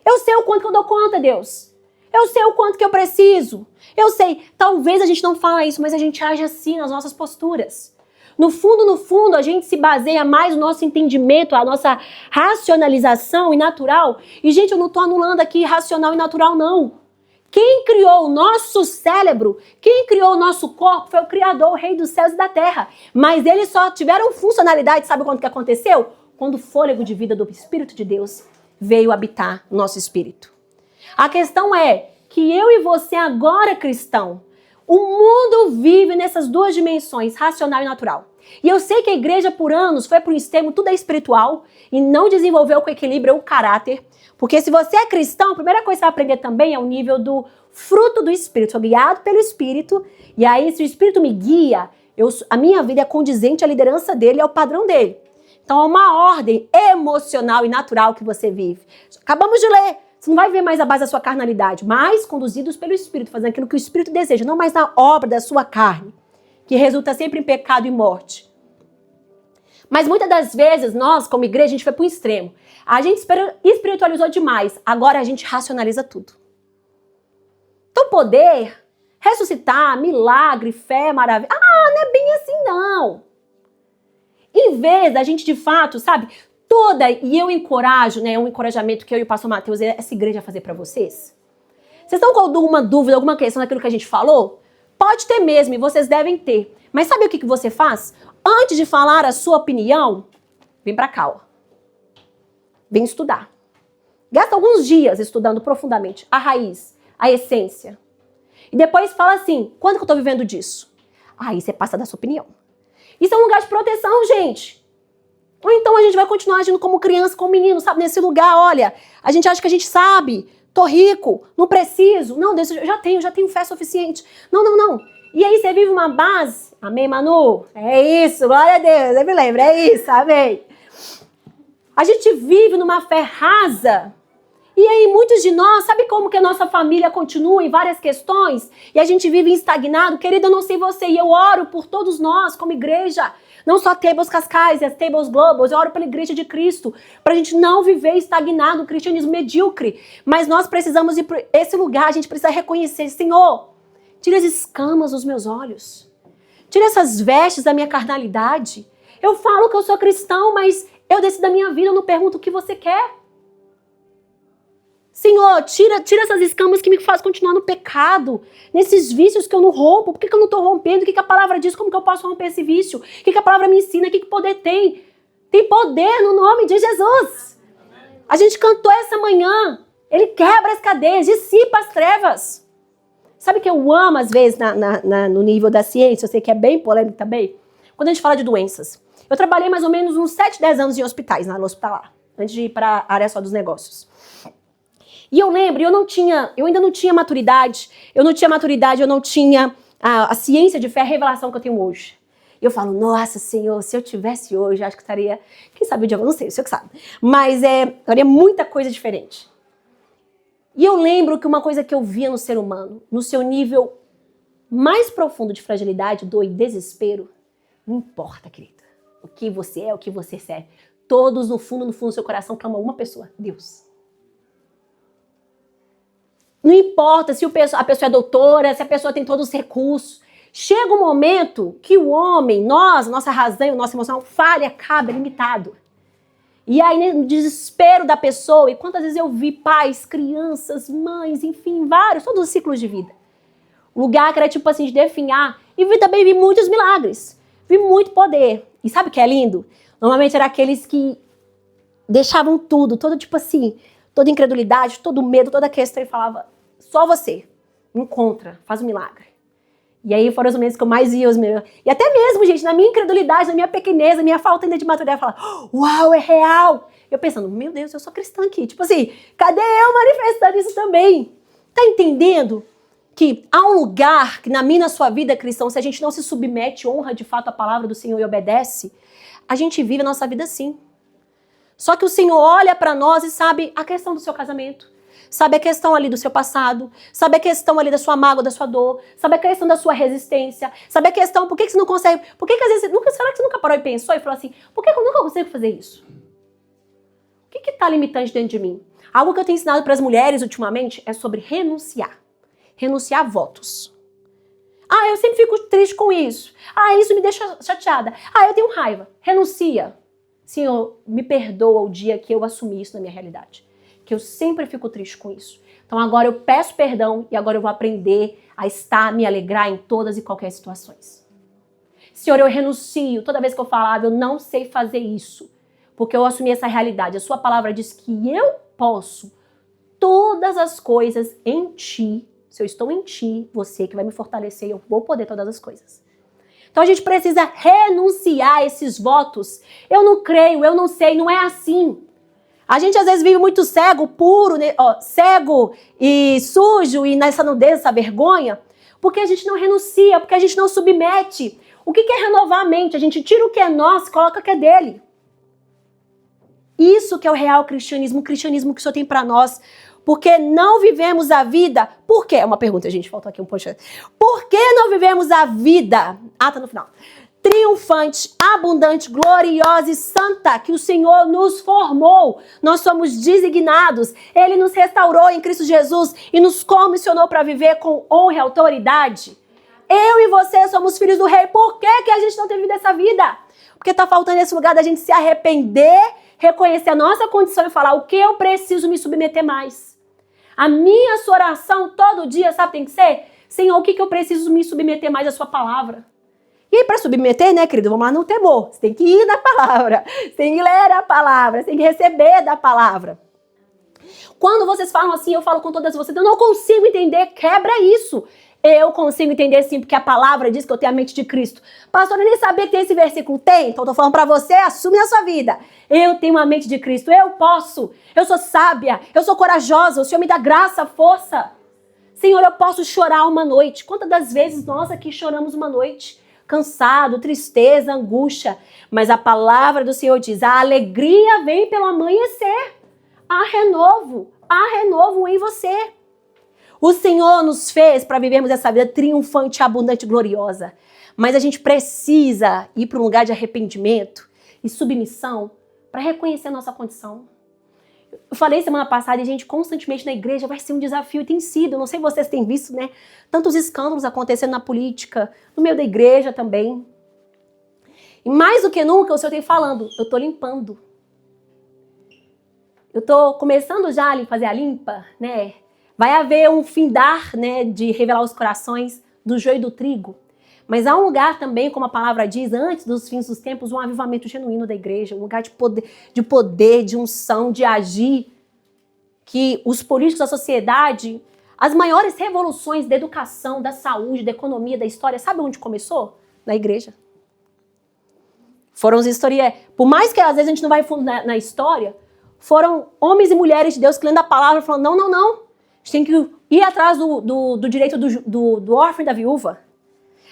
eu sei o quanto que eu dou conta, Deus. Eu sei o quanto que eu preciso. Eu sei, talvez a gente não fala isso, mas a gente age assim nas nossas posturas. No fundo, a gente se baseia mais no nosso entendimento, a nossa racionalização e natural. E, gente, eu não estou anulando aqui racional e natural, não. Quem criou o nosso cérebro, quem criou o nosso corpo foi o Criador, o Rei dos céus e da terra. Mas eles só tiveram funcionalidade, sabe quando que aconteceu? Quando o fôlego de vida do Espírito de Deus veio habitar no nosso espírito. A questão é que eu e você agora, cristão, o mundo vive nessas duas dimensões, racional e natural. E eu sei que a igreja por anos foi para um extremo, tudo é espiritual, e não desenvolveu com equilíbrio o caráter. Porque se você é cristão, a primeira coisa que você vai aprender também é o nível do fruto do Espírito. Sou guiado pelo Espírito, e aí se o Espírito me guia, a minha vida é condizente à liderança dele, ao padrão dele. Então é uma ordem emocional e natural que você vive. Acabamos de ler. Você não vai ver mais a base da sua carnalidade, mas conduzidos pelo Espírito, fazendo aquilo que o Espírito deseja, não mais na obra da sua carne, que resulta sempre em pecado e morte. Mas muitas das vezes, nós, como igreja, a gente foi para um extremo. A gente espiritualizou demais, agora a gente racionaliza tudo. Então poder, ressuscitar, milagre, fé, maravilha, não é bem assim não. Em vez da gente de fato, sabe, e eu encorajo, né, um encorajamento que eu e o pastor Mateus, essa igreja fazer para vocês. Vocês estão com alguma dúvida, alguma questão daquilo que a gente falou? Pode ter mesmo, e vocês devem ter. Mas sabe o que você faz? Antes de falar a sua opinião, vem pra cá, ó. Vem estudar. Gasta alguns dias estudando profundamente a raiz, a essência. E depois fala assim, quando que eu tô vivendo disso? Aí você passa da sua opinião. Isso é um lugar de proteção, gente. Ou então a gente vai continuar agindo como criança, como menino, sabe? Nesse lugar, olha, a gente acha que a gente sabe, tô rico, não preciso. Não, Deus, eu já tenho fé suficiente. Não. E aí você vive uma base. Amém, Manu? É isso, glória a Deus. Eu me lembro, é isso, amém. A gente vive numa fé rasa. E aí muitos de nós, sabe como que a nossa família continua em várias questões? E a gente vive estagnado? Querida, eu não sei você, e eu oro por todos nós como igreja. Não só Tables Cascais e as Tables Globals, eu oro pela igreja de Cristo. Pra gente não viver estagnado, no cristianismo medíocre. Mas nós precisamos ir para esse lugar, a gente precisa reconhecer, Senhor, tira as escamas dos meus olhos. Tira essas vestes da minha carnalidade. Eu falo que eu sou cristão, mas eu decido a minha vida, eu não pergunto o que você quer. Senhor, tira essas escamas que me fazem continuar no pecado, nesses vícios que eu não rompo. Por que eu não estou rompendo? O que a palavra diz? Como que eu posso romper esse vício? O que a palavra me ensina? O que poder tem? Tem poder no nome de Jesus. A gente cantou essa manhã. Ele quebra as cadeias, dissipa as trevas. Sabe que eu amo, às vezes, no nível da ciência, eu sei que é bem polêmico também, quando a gente fala de doenças. Eu trabalhei mais ou menos uns 7, 10 anos em hospitais, no hospitalar, antes de ir para a área só dos negócios. E eu lembro, eu ainda não tinha maturidade, eu não tinha a ciência de fé, a revelação que eu tenho hoje. E eu falo, nossa, Senhor, se eu tivesse hoje, acho que estaria, quem sabe o dia, não sei, o Senhor que sabe. Mas faria muita coisa diferente. E eu lembro que uma coisa que eu via no ser humano, no seu nível mais profundo de fragilidade, dor e desespero, não importa, querida, o que você é, o que você serve. Todos, no fundo do seu coração, clamam uma pessoa, Deus. Não importa se a pessoa é doutora, se a pessoa tem todos os recursos. Chega um momento que o homem, nossa razão, nossa emoção, falha, acaba, é limitado. E aí, no desespero da pessoa, e quantas vezes eu vi pais, crianças, mães, enfim, todos os ciclos de vida. O lugar que era tipo assim, de definhar. E também vi muitos milagres. Vi muito poder. E sabe o que é lindo? Normalmente eram aqueles que deixavam tudo, todo tipo assim, toda incredulidade, todo medo, toda questão, e falava, só você me encontra, faz um milagre. E aí foram os momentos que eu mais via os meus. E até mesmo, gente, na minha incredulidade, na minha pequenez, na minha falta ainda de maturidade, eu falava, uau, é real. Eu pensando, meu Deus, eu sou cristã aqui. Tipo assim, cadê eu manifestando isso também? Tá entendendo que há um lugar que na minha, na sua vida, cristão, se a gente não se submete, honra de fato a palavra do Senhor e obedece, a gente vive a nossa vida assim. Só que o Senhor olha para nós e sabe a questão do seu casamento. Sabe a questão ali do seu passado, sabe a questão ali da sua mágoa, da sua dor, sabe a questão da sua resistência, sabe a questão, por que você não consegue, por que às vezes, será que você nunca parou e pensou e falou assim, por que eu nunca consigo fazer isso? O que está limitante dentro de mim? Algo que eu tenho ensinado para as mulheres ultimamente é sobre renunciar. Renunciar a votos. Eu sempre fico triste com isso. Isso me deixa chateada. Eu tenho raiva. Renuncia. Senhor, me perdoa o dia que eu assumi isso na minha realidade. Que eu sempre fico triste com isso. Então agora eu peço perdão e agora eu vou aprender a me alegrar em todas e qualquer situações. Senhor, eu renuncio. Toda vez que eu falava, eu não sei fazer isso. Porque eu assumi essa realidade. A sua palavra diz que eu posso todas as coisas em ti. Se eu estou em ti, você que vai me fortalecer, eu vou poder todas as coisas. Então a gente precisa renunciar a esses votos. Eu não creio, eu não sei, não é assim. A gente às vezes vive muito cego, puro, né? Cego e sujo e nessa nudez, essa vergonha, porque a gente não renuncia, porque a gente não submete. O que é renovar a mente? A gente tira o que é nosso e coloca o que é dele. Isso que é o real cristianismo, o cristianismo que o Senhor tem para nós. Porque não vivemos a vida... Por quê? É uma pergunta, gente, faltou aqui um poxa. Por que não vivemos a vida... tá no final. Triunfante, abundante, gloriosa e santa que o Senhor nos formou. Nós somos designados. Ele nos restaurou em Cristo Jesus e nos comissionou para viver com honra e autoridade. Eu e você somos filhos do rei. Por que que a gente não tem vivido essa vida? Porque está faltando esse lugar da gente se arrepender, reconhecer a nossa condição e falar o que eu preciso me submeter mais. A minha sua oração todo dia, sabe, tem que ser? Senhor, o que eu preciso me submeter mais à sua palavra? E aí, para submeter, né, querido, vamos lá no temor. Você tem que ir na palavra, você tem que ler a palavra, você tem que receber da palavra. Quando vocês falam assim, eu falo com todas vocês, eu não consigo entender, quebra isso. Eu consigo entender sim, porque a palavra diz que eu tenho a mente de Cristo. Pastor, eu nem sabia que tem esse versículo. Tem, então eu tô falando para você, assume a sua vida. Eu tenho a mente de Cristo, eu posso. Eu sou sábia, eu sou corajosa, o Senhor me dá graça, força. Senhor, eu posso chorar uma noite. Quantas das vezes nós aqui choramos uma noite? Cansado, tristeza, angústia. Mas a palavra do Senhor diz, a alegria vem pelo amanhecer. Há renovo em você. O Senhor nos fez para vivermos essa vida triunfante, abundante e gloriosa. Mas a gente precisa ir para um lugar de arrependimento e submissão para reconhecer a nossa condição. Eu falei semana passada, e gente, constantemente na igreja vai ser um desafio, e tem sido. Eu não sei se vocês têm visto, né? Tantos escândalos acontecendo na política, no meio da igreja também. E mais do que nunca, o Senhor tem falando, eu estou limpando. Eu estou começando já a fazer a limpa, né? Vai haver um findar, né, de revelar os corações do joio e do trigo. Mas há um lugar também, como a palavra diz, antes dos fins dos tempos, um avivamento genuíno da igreja, um lugar de poder, de unção, de agir, que os políticos da sociedade, as maiores revoluções da educação, da saúde, da economia, da história, sabe onde começou? Na igreja. Foram os historiadores, por mais que às vezes a gente não vai fundo na história, foram homens e mulheres de Deus que lendo a palavra falando, não, a gente tem que ir atrás do direito do órfão e da viúva.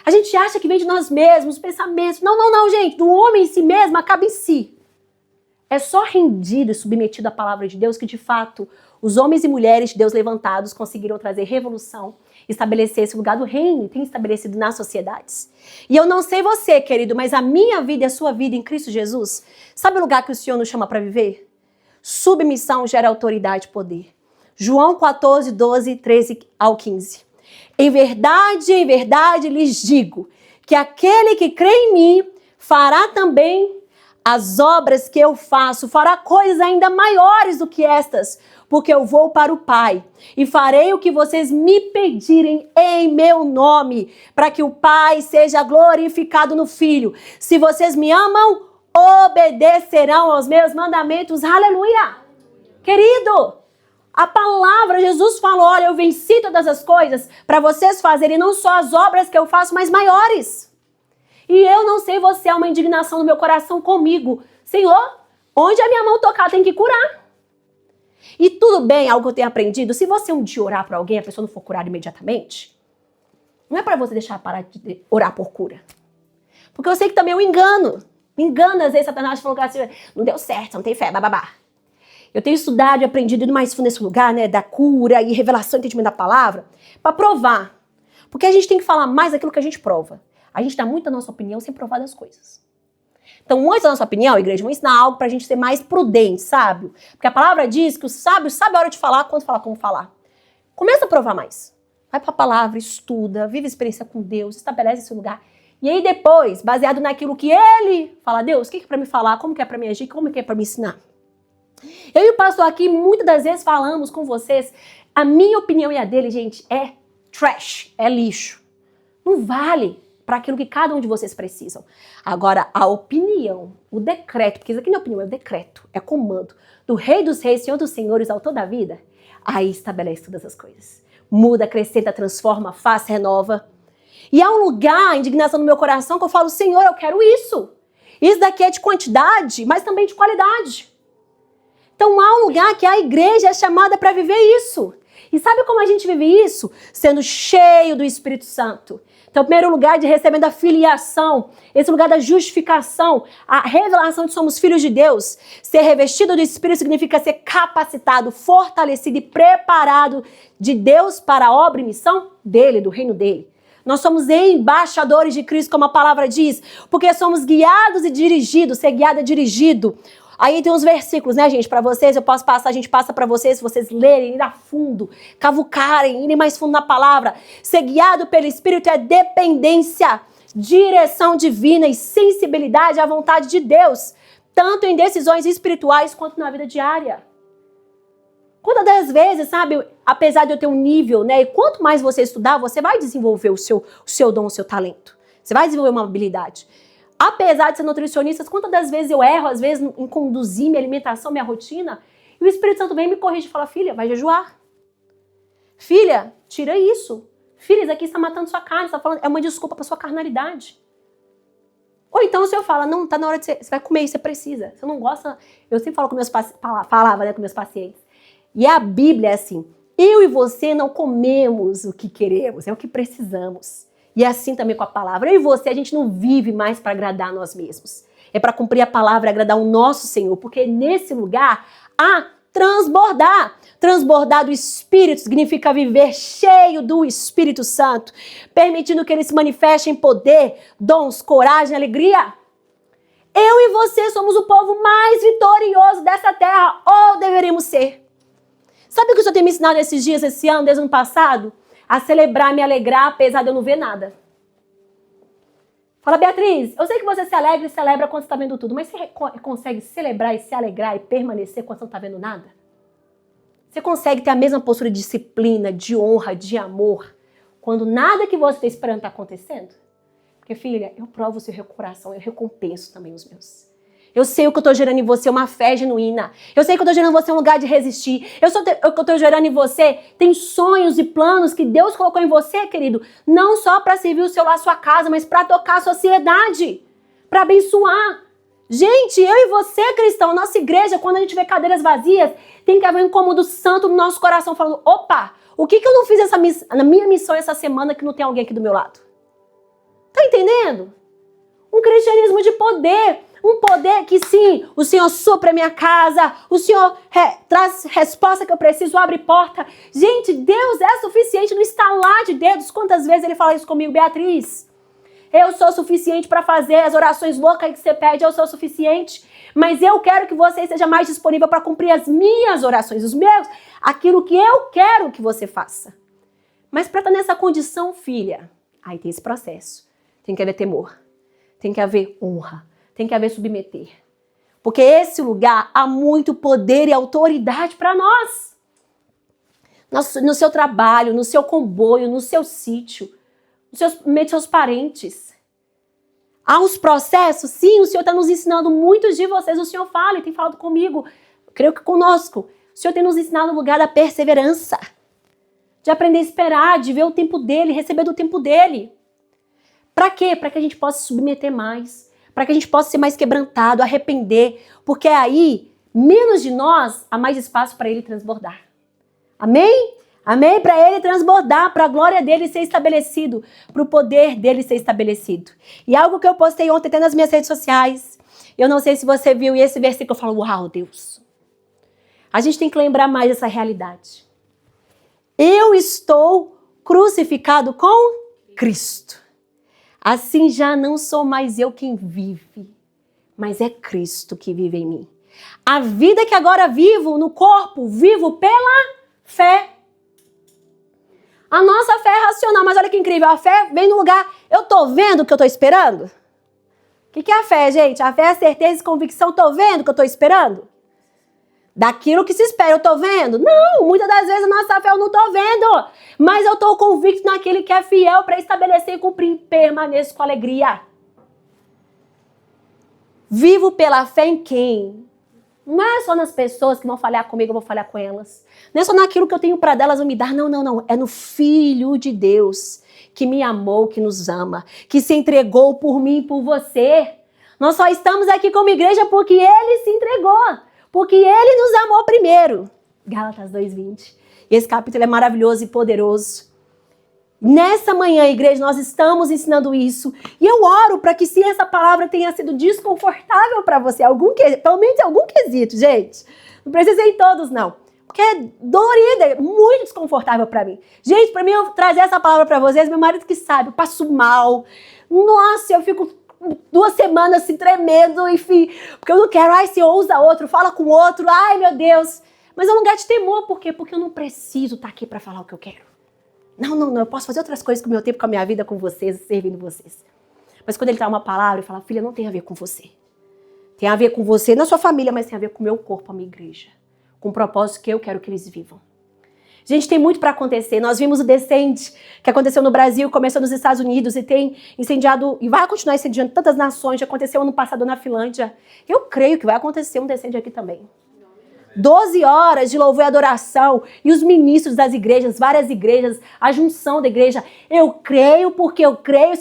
A gente acha que vem de nós mesmos, pensamentos. Não, gente. Do homem em si mesmo, acaba em si. É só rendido e submetido à palavra de Deus que, de fato, os homens e mulheres de Deus levantados conseguiram trazer revolução, estabelecer esse lugar do reino e tem estabelecido nas sociedades. E eu não sei você, querido, mas a minha vida e a sua vida em Cristo Jesus, sabe o lugar que o Senhor nos chama para viver? Submissão gera autoridade e poder. João 14, 12, 13 ao 15. Em verdade lhes digo que aquele que crê em mim fará também as obras que eu faço, fará coisas ainda maiores do que estas, porque eu vou para o Pai e farei o que vocês me pedirem em meu nome, para que o Pai seja glorificado no Filho. Se vocês me amam, obedecerão aos meus mandamentos. Aleluia! Querido, a palavra, Jesus falou, olha, eu venci todas as coisas para vocês fazerem não só as obras que eu faço, mas maiores. E eu não sei você, há uma indignação no meu coração comigo. Senhor, onde a minha mão tocar tem que curar. E tudo bem, algo que eu tenho aprendido, se você um dia orar para alguém, a pessoa não for curada imediatamente, não é para você deixar parar de orar por cura. Porque eu sei que também eu engano. Me engana, às vezes Satanás falou assim, não deu certo, você não tem fé, bababá. Eu tenho estudado e aprendido indo mais fundo nesse lugar, né, da cura e revelação e entendimento da palavra, para provar. Porque a gente tem que falar mais daquilo que a gente prova. A gente dá muito da nossa opinião sem provar das coisas. Então, antes da nossa opinião, igreja, vamos ensinar algo para a gente ser mais prudente, sábio. Porque a palavra diz que o sábio sabe a hora de falar, quando falar, como falar. Começa a provar mais. Vai para a palavra, estuda, vive a experiência com Deus, estabelece esse lugar. E aí depois, baseado naquilo que ele fala, Deus, o que é para me falar, como que é para me agir, como que é para me ensinar. Eu e o pastor aqui, muitas das vezes falamos com vocês, a minha opinião e a dele, gente, é trash, é lixo. Não vale para aquilo que cada um de vocês precisam. Agora, a opinião, o decreto, porque isso aqui não é opinião, é o decreto, é comando do Rei dos Reis, Senhor dos Senhores, autor da vida, aí estabelece todas as coisas. Muda, acrescenta, transforma, faz, renova. E há um lugar, indignação no meu coração, que eu falo, Senhor, eu quero isso. Isso daqui é de quantidade, mas também de qualidade. Então há um lugar que a igreja é chamada para viver isso. E sabe como a gente vive isso? Sendo cheio do Espírito Santo. Então, o primeiro lugar de recebendo a filiação, esse lugar da justificação, a revelação de somos filhos de Deus. Ser revestido do Espírito significa ser capacitado, fortalecido e preparado de Deus para a obra e missão dele, do reino dele. Nós somos embaixadores de Cristo, como a palavra diz, porque somos guiados e dirigidos. Ser guiado é dirigido. Aí tem uns versículos, né, gente, para vocês, eu posso passar, a gente passa para vocês, se vocês lerem, ir a fundo, cavucarem, irem mais fundo na palavra. Ser guiado pelo Espírito é dependência, direção divina e sensibilidade à vontade de Deus, tanto em decisões espirituais quanto na vida diária. Quantas das vezes, sabe, apesar de eu ter um nível, né, e quanto mais você estudar, você vai desenvolver o seu dom, o seu talento. Você vai desenvolver uma habilidade. Apesar de ser nutricionista, quantas das vezes eu erro, às vezes, em conduzir minha alimentação, minha rotina, e o Espírito Santo vem e me corrige e fala, filha, vai jejuar. Filha, tira isso. Filha, isso aqui está matando sua carne, está falando, é uma desculpa para sua carnalidade. Ou então o Senhor fala, não, tá na hora de você vai comer isso, você precisa. Você não gosta, eu sempre falo com meus falava, né, com meus pacientes. E a Bíblia é assim, eu e você não comemos o que queremos, é o que precisamos. E é assim também com a palavra. Eu e você, a gente não vive mais para agradar a nós mesmos. É para cumprir a palavra e agradar o nosso Senhor. Porque nesse lugar há transbordar. Transbordar do Espírito significa viver cheio do Espírito Santo. Permitindo que ele se manifeste em poder, dons, coragem, alegria. Eu e você somos o povo mais vitorioso dessa terra. Ou deveríamos ser. Sabe o que o Senhor tem me ensinado esses dias, esse ano, desde o ano passado? A celebrar, me alegrar, apesar de eu não ver nada. Fala, Beatriz, eu sei que você se alegra e celebra quando você está vendo tudo, mas você consegue celebrar e se alegrar e permanecer quando você não está vendo nada? Você consegue ter a mesma postura de disciplina, de honra, de amor, quando nada que você está esperando está acontecendo? Porque, filha, eu provo o seu coração, eu recompenso também os meus. Eu sei o que eu estou gerando em você, uma fé genuína. Eu sei que eu estou gerando em você um lugar de resistir. Eu sei que eu estou gerando em você tem sonhos e planos que Deus colocou em você, querido. Não só para servir o seu lar, a sua casa, mas para tocar a sociedade. Para abençoar. Gente, eu e você, cristão, nossa igreja, quando a gente vê cadeiras vazias, tem que haver um incômodo santo no nosso coração, falando, opa, o que eu não fiz na minha missão essa semana que não tem alguém aqui do meu lado? Tá entendendo? Um cristianismo de poder. Um poder que sim, o Senhor supra a minha casa, o Senhor traz resposta que eu preciso, abre porta. Gente, Deus é suficiente no estalar de dedos. Quantas vezes ele fala isso comigo, Beatriz? Eu sou suficiente para fazer as orações loucas que você pede, eu sou suficiente. Mas eu quero que você esteja mais disponível para cumprir as minhas orações, os meus, aquilo que eu quero que você faça. Mas para estar nessa condição, filha, aí tem esse processo. Tem que haver temor, tem que haver honra. Tem que haver submeter. Porque esse lugar há muito poder e autoridade para nós. No seu trabalho, no seu comboio, no seu sítio, no meio dos seus parentes. Há uns processos, sim, o Senhor está nos ensinando, muitos de vocês, o Senhor fala e tem falado comigo, creio que conosco. O Senhor tem nos ensinado o lugar da perseverança. De aprender a esperar, de ver o tempo dele, receber do tempo dele. Para quê? Para que a gente possa se submeter mais. Para que a gente possa ser mais quebrantado, arrepender, porque aí, menos de nós, há mais espaço para ele transbordar. Amém? Amém? Para ele transbordar, para a glória dele ser estabelecido, para o poder dele ser estabelecido. E algo que eu postei ontem até nas minhas redes sociais, eu não sei se você viu, e esse versículo eu falo, uau, Deus. A gente tem que lembrar mais dessa realidade. Eu estou crucificado com Cristo. Assim já não sou mais eu quem vive, mas é Cristo que vive em mim. A vida que agora vivo no corpo, vivo pela fé. A nossa fé é racional, mas olha que incrível, a fé vem no lugar, eu tô vendo o que eu tô esperando? O que é a fé, gente? A fé é a certeza e convicção, tô vendo o que eu tô esperando? Daquilo que se espera, eu tô vendo? Não, muitas das vezes a nossa fé eu não tô vendo. Mas eu tô convicto naquele que é fiel para estabelecer e cumprir, permaneço com alegria. Vivo pela fé em quem? Não é só nas pessoas que vão falhar comigo, eu vou falhar com elas. Não é só naquilo que eu tenho para delas me dar. Não, não, não. É no Filho de Deus que me amou, que nos ama, que se entregou por mim e por você. Nós só estamos aqui como igreja porque Ele se entregou. Porque Ele nos amou primeiro. Gálatas 2:20. E esse capítulo é maravilhoso e poderoso. Nessa manhã, igreja, nós estamos ensinando isso. E eu oro para que se essa palavra tenha sido desconfortável para você, pelo menos em algum quesito, gente. Não precisa ser em todos, não. Porque é dolorida, é muito desconfortável para mim. Gente, para mim eu trazer essa palavra para vocês, meu marido que sabe, eu passo mal. Nossa, eu fico 2 semanas assim, tremendo, enfim. Porque eu não quero, se ousa outro, fala com outro, ai meu Deus. Mas eu não gasto temor, por quê? Porque eu não preciso estar aqui para falar o que eu quero. Não, não, não, eu posso fazer outras coisas com o meu tempo, com a minha vida, com vocês, servindo vocês. Mas quando ele dá uma palavra, ele fala, filha, não tem a ver com você. Tem a ver com você, na sua família, mas tem a ver com o meu corpo, a minha igreja. Com o propósito que eu quero que eles vivam. Gente, tem muito para acontecer. Nós vimos o Descende, que aconteceu no Brasil, começou nos Estados Unidos e tem incendiado, e vai continuar incendiando tantas nações. Já aconteceu ano passado na Finlândia. Eu creio que vai acontecer um Descende aqui também. 12 horas de louvor e adoração, e os ministros das igrejas, várias igrejas, a junção da igreja. Eu creio porque eu creio,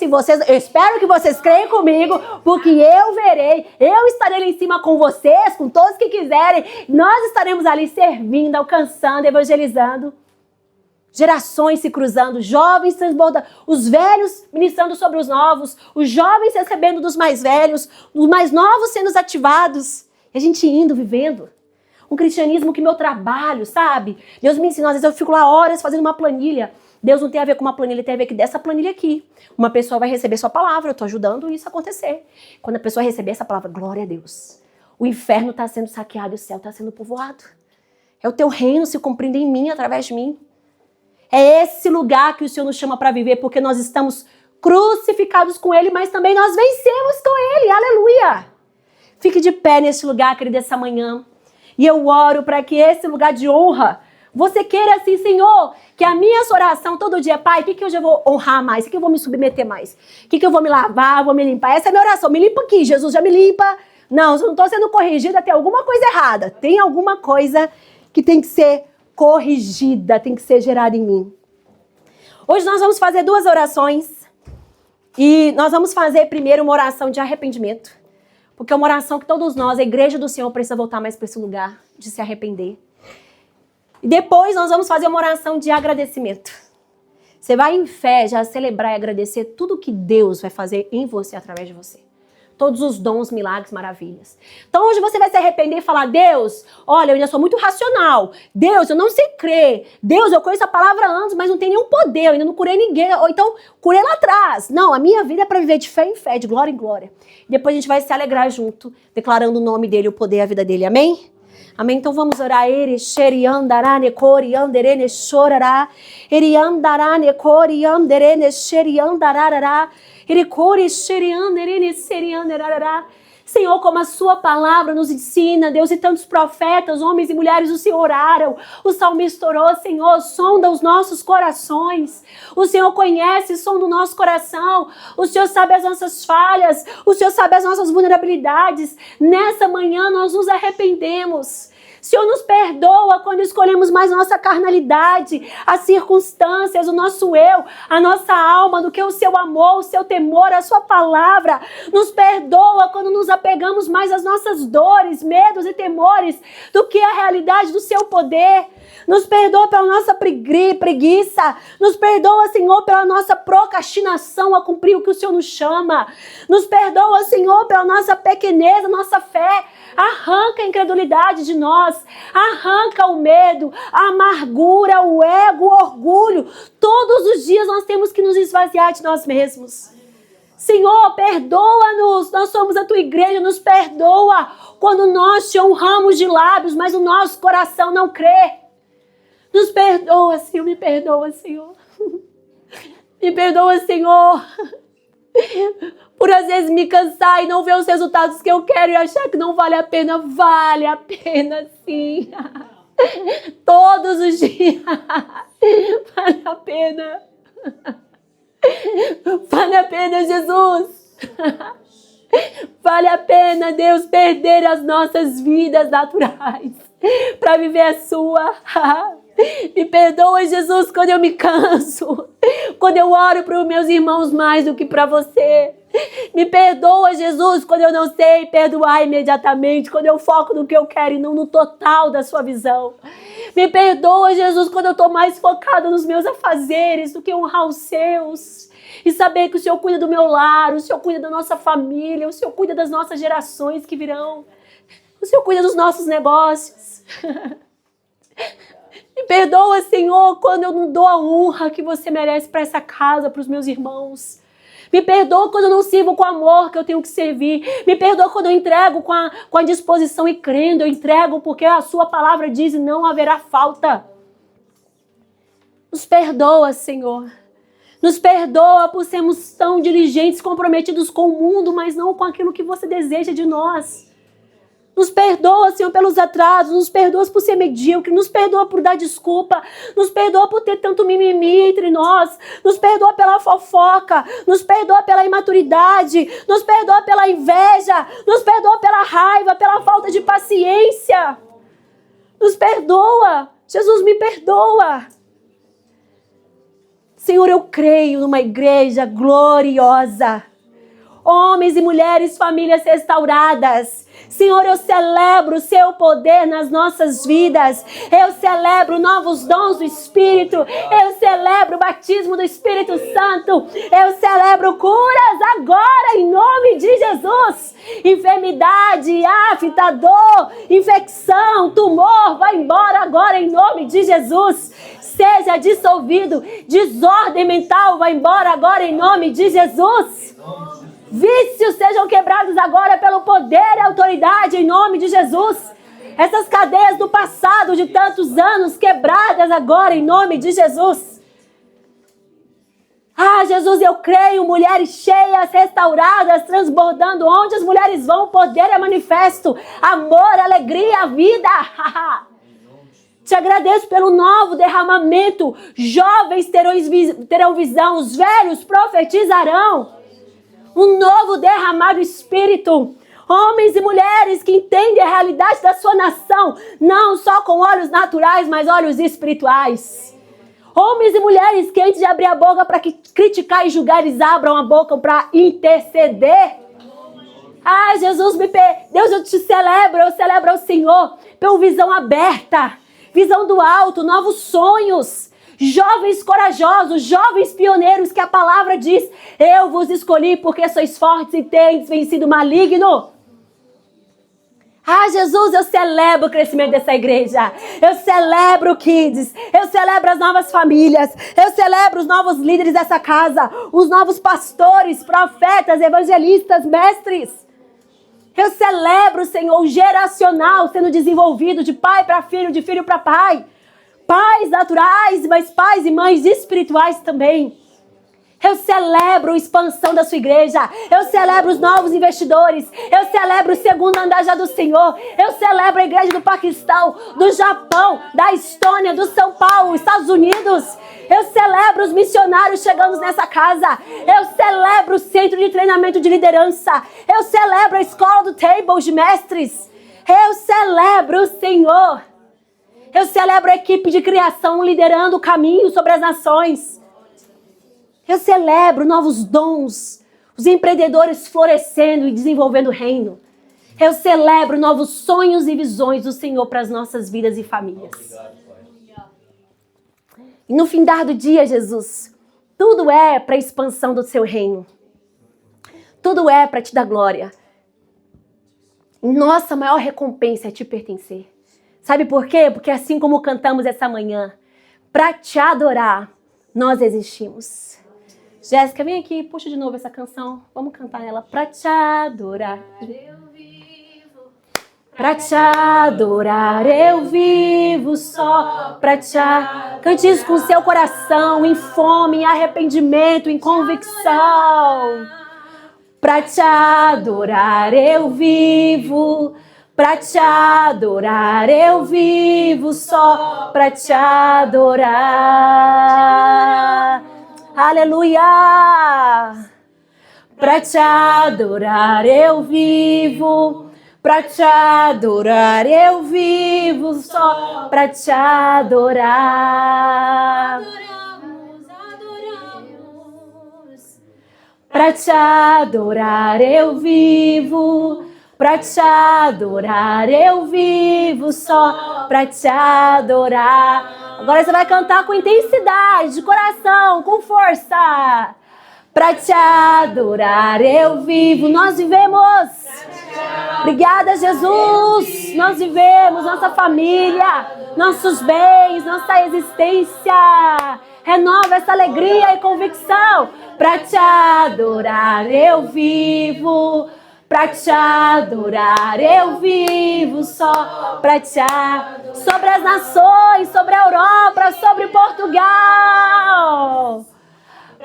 eu espero que vocês creiam comigo, porque eu verei, eu estarei ali em cima com vocês, com todos que quiserem, nós estaremos ali servindo, alcançando, evangelizando. Gerações se cruzando, jovens transbordando, os velhos ministrando sobre os novos, os jovens recebendo dos mais velhos, os mais novos sendo ativados, e a gente indo, vivendo. Um cristianismo que meu trabalho, sabe? Deus me ensinou, às vezes eu fico lá horas fazendo uma planilha. Deus não tem a ver com uma planilha, tem a ver com dessa planilha aqui. Uma pessoa vai receber sua palavra, eu estou ajudando isso a acontecer. Quando a pessoa receber essa palavra, glória a Deus. O inferno está sendo saqueado e o céu está sendo povoado. É o teu reino se cumprindo em mim, através de mim. É esse lugar que o Senhor nos chama para viver, porque nós estamos crucificados com Ele, mas também nós vencemos com Ele. Aleluia! Fique de pé nesse lugar, querida, essa manhã. E eu oro para que esse lugar de honra, você queira assim, Senhor, que a minha oração todo dia, Pai, o que eu já vou honrar mais? O que eu vou me submeter mais? O que eu vou me lavar, vou me limpar? Essa é a minha oração. Me limpa aqui, Jesus, já me limpa. Não, se eu não estou sendo corrigida, tem alguma coisa errada. Tem alguma coisa que tem que ser corrigida, tem que ser gerada em mim. Hoje nós vamos fazer 2 orações. E nós vamos fazer primeiro uma oração de arrependimento. Porque é uma oração que todos nós, a igreja do Senhor, precisa voltar mais para esse lugar de se arrepender. E depois nós vamos fazer uma oração de agradecimento. Você vai em fé já celebrar e agradecer tudo que Deus vai fazer em você, através de você. Todos os dons, milagres, maravilhas. Então hoje você vai se arrepender e falar, Deus, olha, eu ainda sou muito racional. Deus, eu não sei crer. Deus, eu conheço a palavra antes, mas não tem nenhum poder. Eu ainda não curei ninguém. Ou então, curei lá atrás. Não, a minha vida é para viver de fé em fé, de glória em glória. E depois a gente vai se alegrar junto, declarando o nome dele, o poder e a vida dele. Amém? Amém? Então vamos orar. Eri xeriandarane corianderene chorará. Eriandarane corianderene xeriandarará. Senhor, como a sua palavra nos ensina, Deus, e tantos profetas, homens e mulheres, o Senhor oraram, o salmista orou, Senhor, sonda os nossos corações, o Senhor conhece o som do nosso coração, o Senhor sabe as nossas falhas, o Senhor sabe as nossas vulnerabilidades. Nessa manhã nós nos arrependemos. Senhor, nos perdoa quando escolhemos mais nossa carnalidade, as circunstâncias, o nosso eu, a nossa alma, do que o seu amor, o seu temor, a sua palavra. Nos perdoa quando nos apegamos mais às nossas dores, medos e temores do que a realidade do seu poder. Nos perdoa pela nossa preguiça. Nos perdoa, Senhor, pela nossa procrastinação a cumprir o que o Senhor nos chama. Nos perdoa, Senhor, pela nossa pequeneza, nossa fé. Arranca a incredulidade de nós. Arranca o medo, a amargura, o ego, o orgulho. Todos os dias nós temos que nos esvaziar de nós mesmos. Senhor, perdoa-nos. Nós somos a tua igreja, nos perdoa quando nós te honramos de lábios, mas o nosso coração não crê. Nos perdoa, Senhor, me perdoa, Senhor. Me perdoa, Senhor, por às vezes me cansar e não ver os resultados que eu quero e achar que não vale a pena. Vale a pena, sim. Todos os dias. Vale a pena. Vale a pena, Jesus. Vale a pena, Deus, perder as nossas vidas naturais para viver a sua. Me perdoa, Jesus, quando eu me canso, quando eu oro para os meus irmãos mais do que para você. Me perdoa, Jesus, quando eu não sei perdoar imediatamente, quando eu foco no que eu quero e não no total da sua visão. Me perdoa, Jesus, quando eu estou mais focado nos meus afazeres do que honrar os seus. E saber que o Senhor cuida do meu lar, o Senhor cuida da nossa família, o Senhor cuida das nossas gerações que virão. O Senhor cuida dos nossos negócios. Me perdoa, Senhor, quando eu não dou a honra que você merece para essa casa, para os meus irmãos. Me perdoa quando eu não sirvo com o amor que eu tenho que servir. Me perdoa quando eu entrego com a disposição e crendo. Eu entrego porque a sua palavra diz e não haverá falta. Nos perdoa, Senhor. Nos perdoa por sermos tão diligentes, comprometidos com o mundo, mas não com aquilo que você deseja de nós. Nos perdoa, Senhor, pelos atrasos, nos perdoa por ser medíocre, nos perdoa por dar desculpa, nos perdoa por ter tanto mimimi entre nós, nos perdoa pela fofoca, nos perdoa pela imaturidade, nos perdoa pela inveja, nos perdoa pela raiva, pela falta de paciência. Nos perdoa, Jesus, me perdoa. Senhor, eu creio numa igreja gloriosa. Homens e mulheres, famílias restauradas. Senhor, eu celebro o seu poder nas nossas vidas. Eu celebro novos dons do Espírito. Eu celebro o batismo do Espírito Santo. Eu celebro curas agora em nome de Jesus. Enfermidade, afta, dor, infecção, tumor, vai embora agora em nome de Jesus. Seja dissolvido, desordem mental, vai embora agora em nome de Jesus. Vícios sejam quebrados agora pelo poder e autoridade em nome de Jesus. Essas cadeias do passado de tantos anos quebradas agora em nome de Jesus. Ah, Jesus, eu creio, mulheres cheias, restauradas, transbordando. Onde as mulheres vão, o poder é manifesto. Amor, alegria, vida. Te agradeço pelo novo derramamento. Jovens terão visão, os velhos profetizarão. Um novo derramar do Espírito. Homens e mulheres que entendem a realidade da sua nação, não só com olhos naturais, mas olhos espirituais. Homens e mulheres que antes de abrir a boca para criticar e julgar, eles abram a boca para interceder. Ah, Jesus, Deus, eu te celebro, eu celebro ao Senhor pela visão aberta, visão do alto, novos sonhos. Jovens corajosos, jovens pioneiros que a palavra diz, eu vos escolhi porque sois fortes e tendes vencido o maligno. Ah, Jesus, eu celebro o crescimento dessa igreja. Eu celebro o Kids. Eu celebro as novas famílias. Eu celebro os novos líderes dessa casa. Os novos pastores, profetas, evangelistas, mestres. Eu celebro, Senhor, o geracional sendo desenvolvido de pai para filho, de filho para pai. Pais naturais, mas pais e mães espirituais também. Eu celebro a expansão da sua igreja. Eu celebro os novos investidores. Eu celebro o segundo andar já do Senhor. Eu celebro a igreja do Paquistão, do Japão, da Estônia, do São Paulo, Estados Unidos. Eu celebro os missionários chegando nessa casa. Eu celebro o centro de treinamento de liderança. Eu celebro a escola do Table de mestres. Eu celebro o Senhor. Eu celebro a equipe de criação liderando o caminho sobre as nações. Eu celebro novos dons, os empreendedores florescendo e desenvolvendo o reino. Eu celebro novos sonhos e visões do Senhor para as nossas vidas e famílias. E no findar do dia, Jesus, tudo é para a expansão do seu reino. Tudo é para te dar glória. Nossa maior recompensa é te pertencer. Sabe por quê? Porque assim como cantamos essa manhã, para te adorar, nós existimos. Jéssica, vem aqui, puxa de novo essa canção. Vamos cantar ela. Para te adorar. Para te adorar, eu vivo só para te adorar. Cante isso com seu coração, em fome, em arrependimento, em convicção. Para te adorar, eu vivo. Para te adorar, eu vivo só para te adorar. Aleluia! Pra te adorar eu vivo, pra te adorar eu vivo, só pra te adorar. Adoramos. Pra te adorar eu vivo, pra te adorar eu vivo, só pra te adorar. Agora você vai cantar com intensidade, de coração, com força. Pra te adorar eu vivo, nós vivemos. Obrigada, Jesus. Nós vivemos, nossa família, nossos bens, nossa existência. Renova essa alegria e convicção. Pra te adorar eu vivo, pra te adorar eu vivo, só pra te adorar. Sobre as nações, sobre a Europa, sobre Portugal.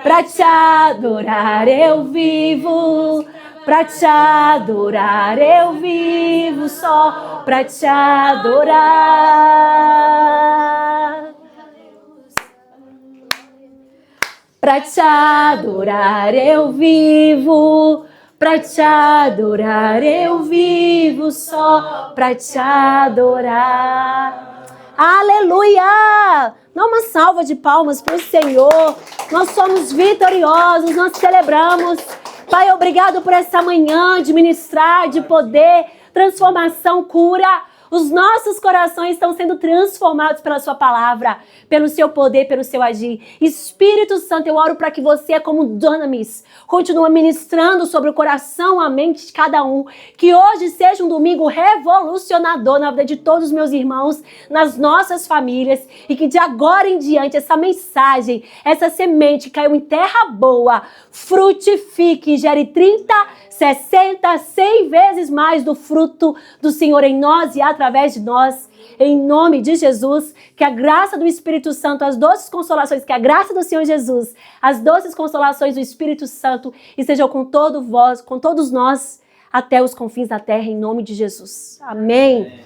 Pra te adorar eu vivo, pra te adorar eu vivo, só pra te adorar. Pra te adorar eu vivo, pra te adorar eu vivo, só pra te adorar. Aleluia! Dá uma salva de palmas para o Senhor. Nós somos vitoriosos, nós celebramos. Pai, obrigado por essa manhã de ministrar, de poder, transformação, cura. Os nossos corações estão sendo transformados pela sua palavra, pelo seu poder, pelo seu agir. Espírito Santo, eu oro para que você, como dunamis, continue ministrando sobre o coração, a mente de cada um. Que hoje seja um domingo revolucionador na vida de todos os meus irmãos, nas nossas famílias. E que de agora em diante essa mensagem, essa semente que caiu em terra boa, frutifique e gere 30, 60, 100 vezes mais do fruto do Senhor em nós e através de nós, em nome de Jesus. Que a graça do Espírito Santo, as doces consolações, que a graça do Senhor Jesus, as doces consolações do Espírito Santo estejam com todos nós, até os confins da terra, em nome de Jesus. Amém.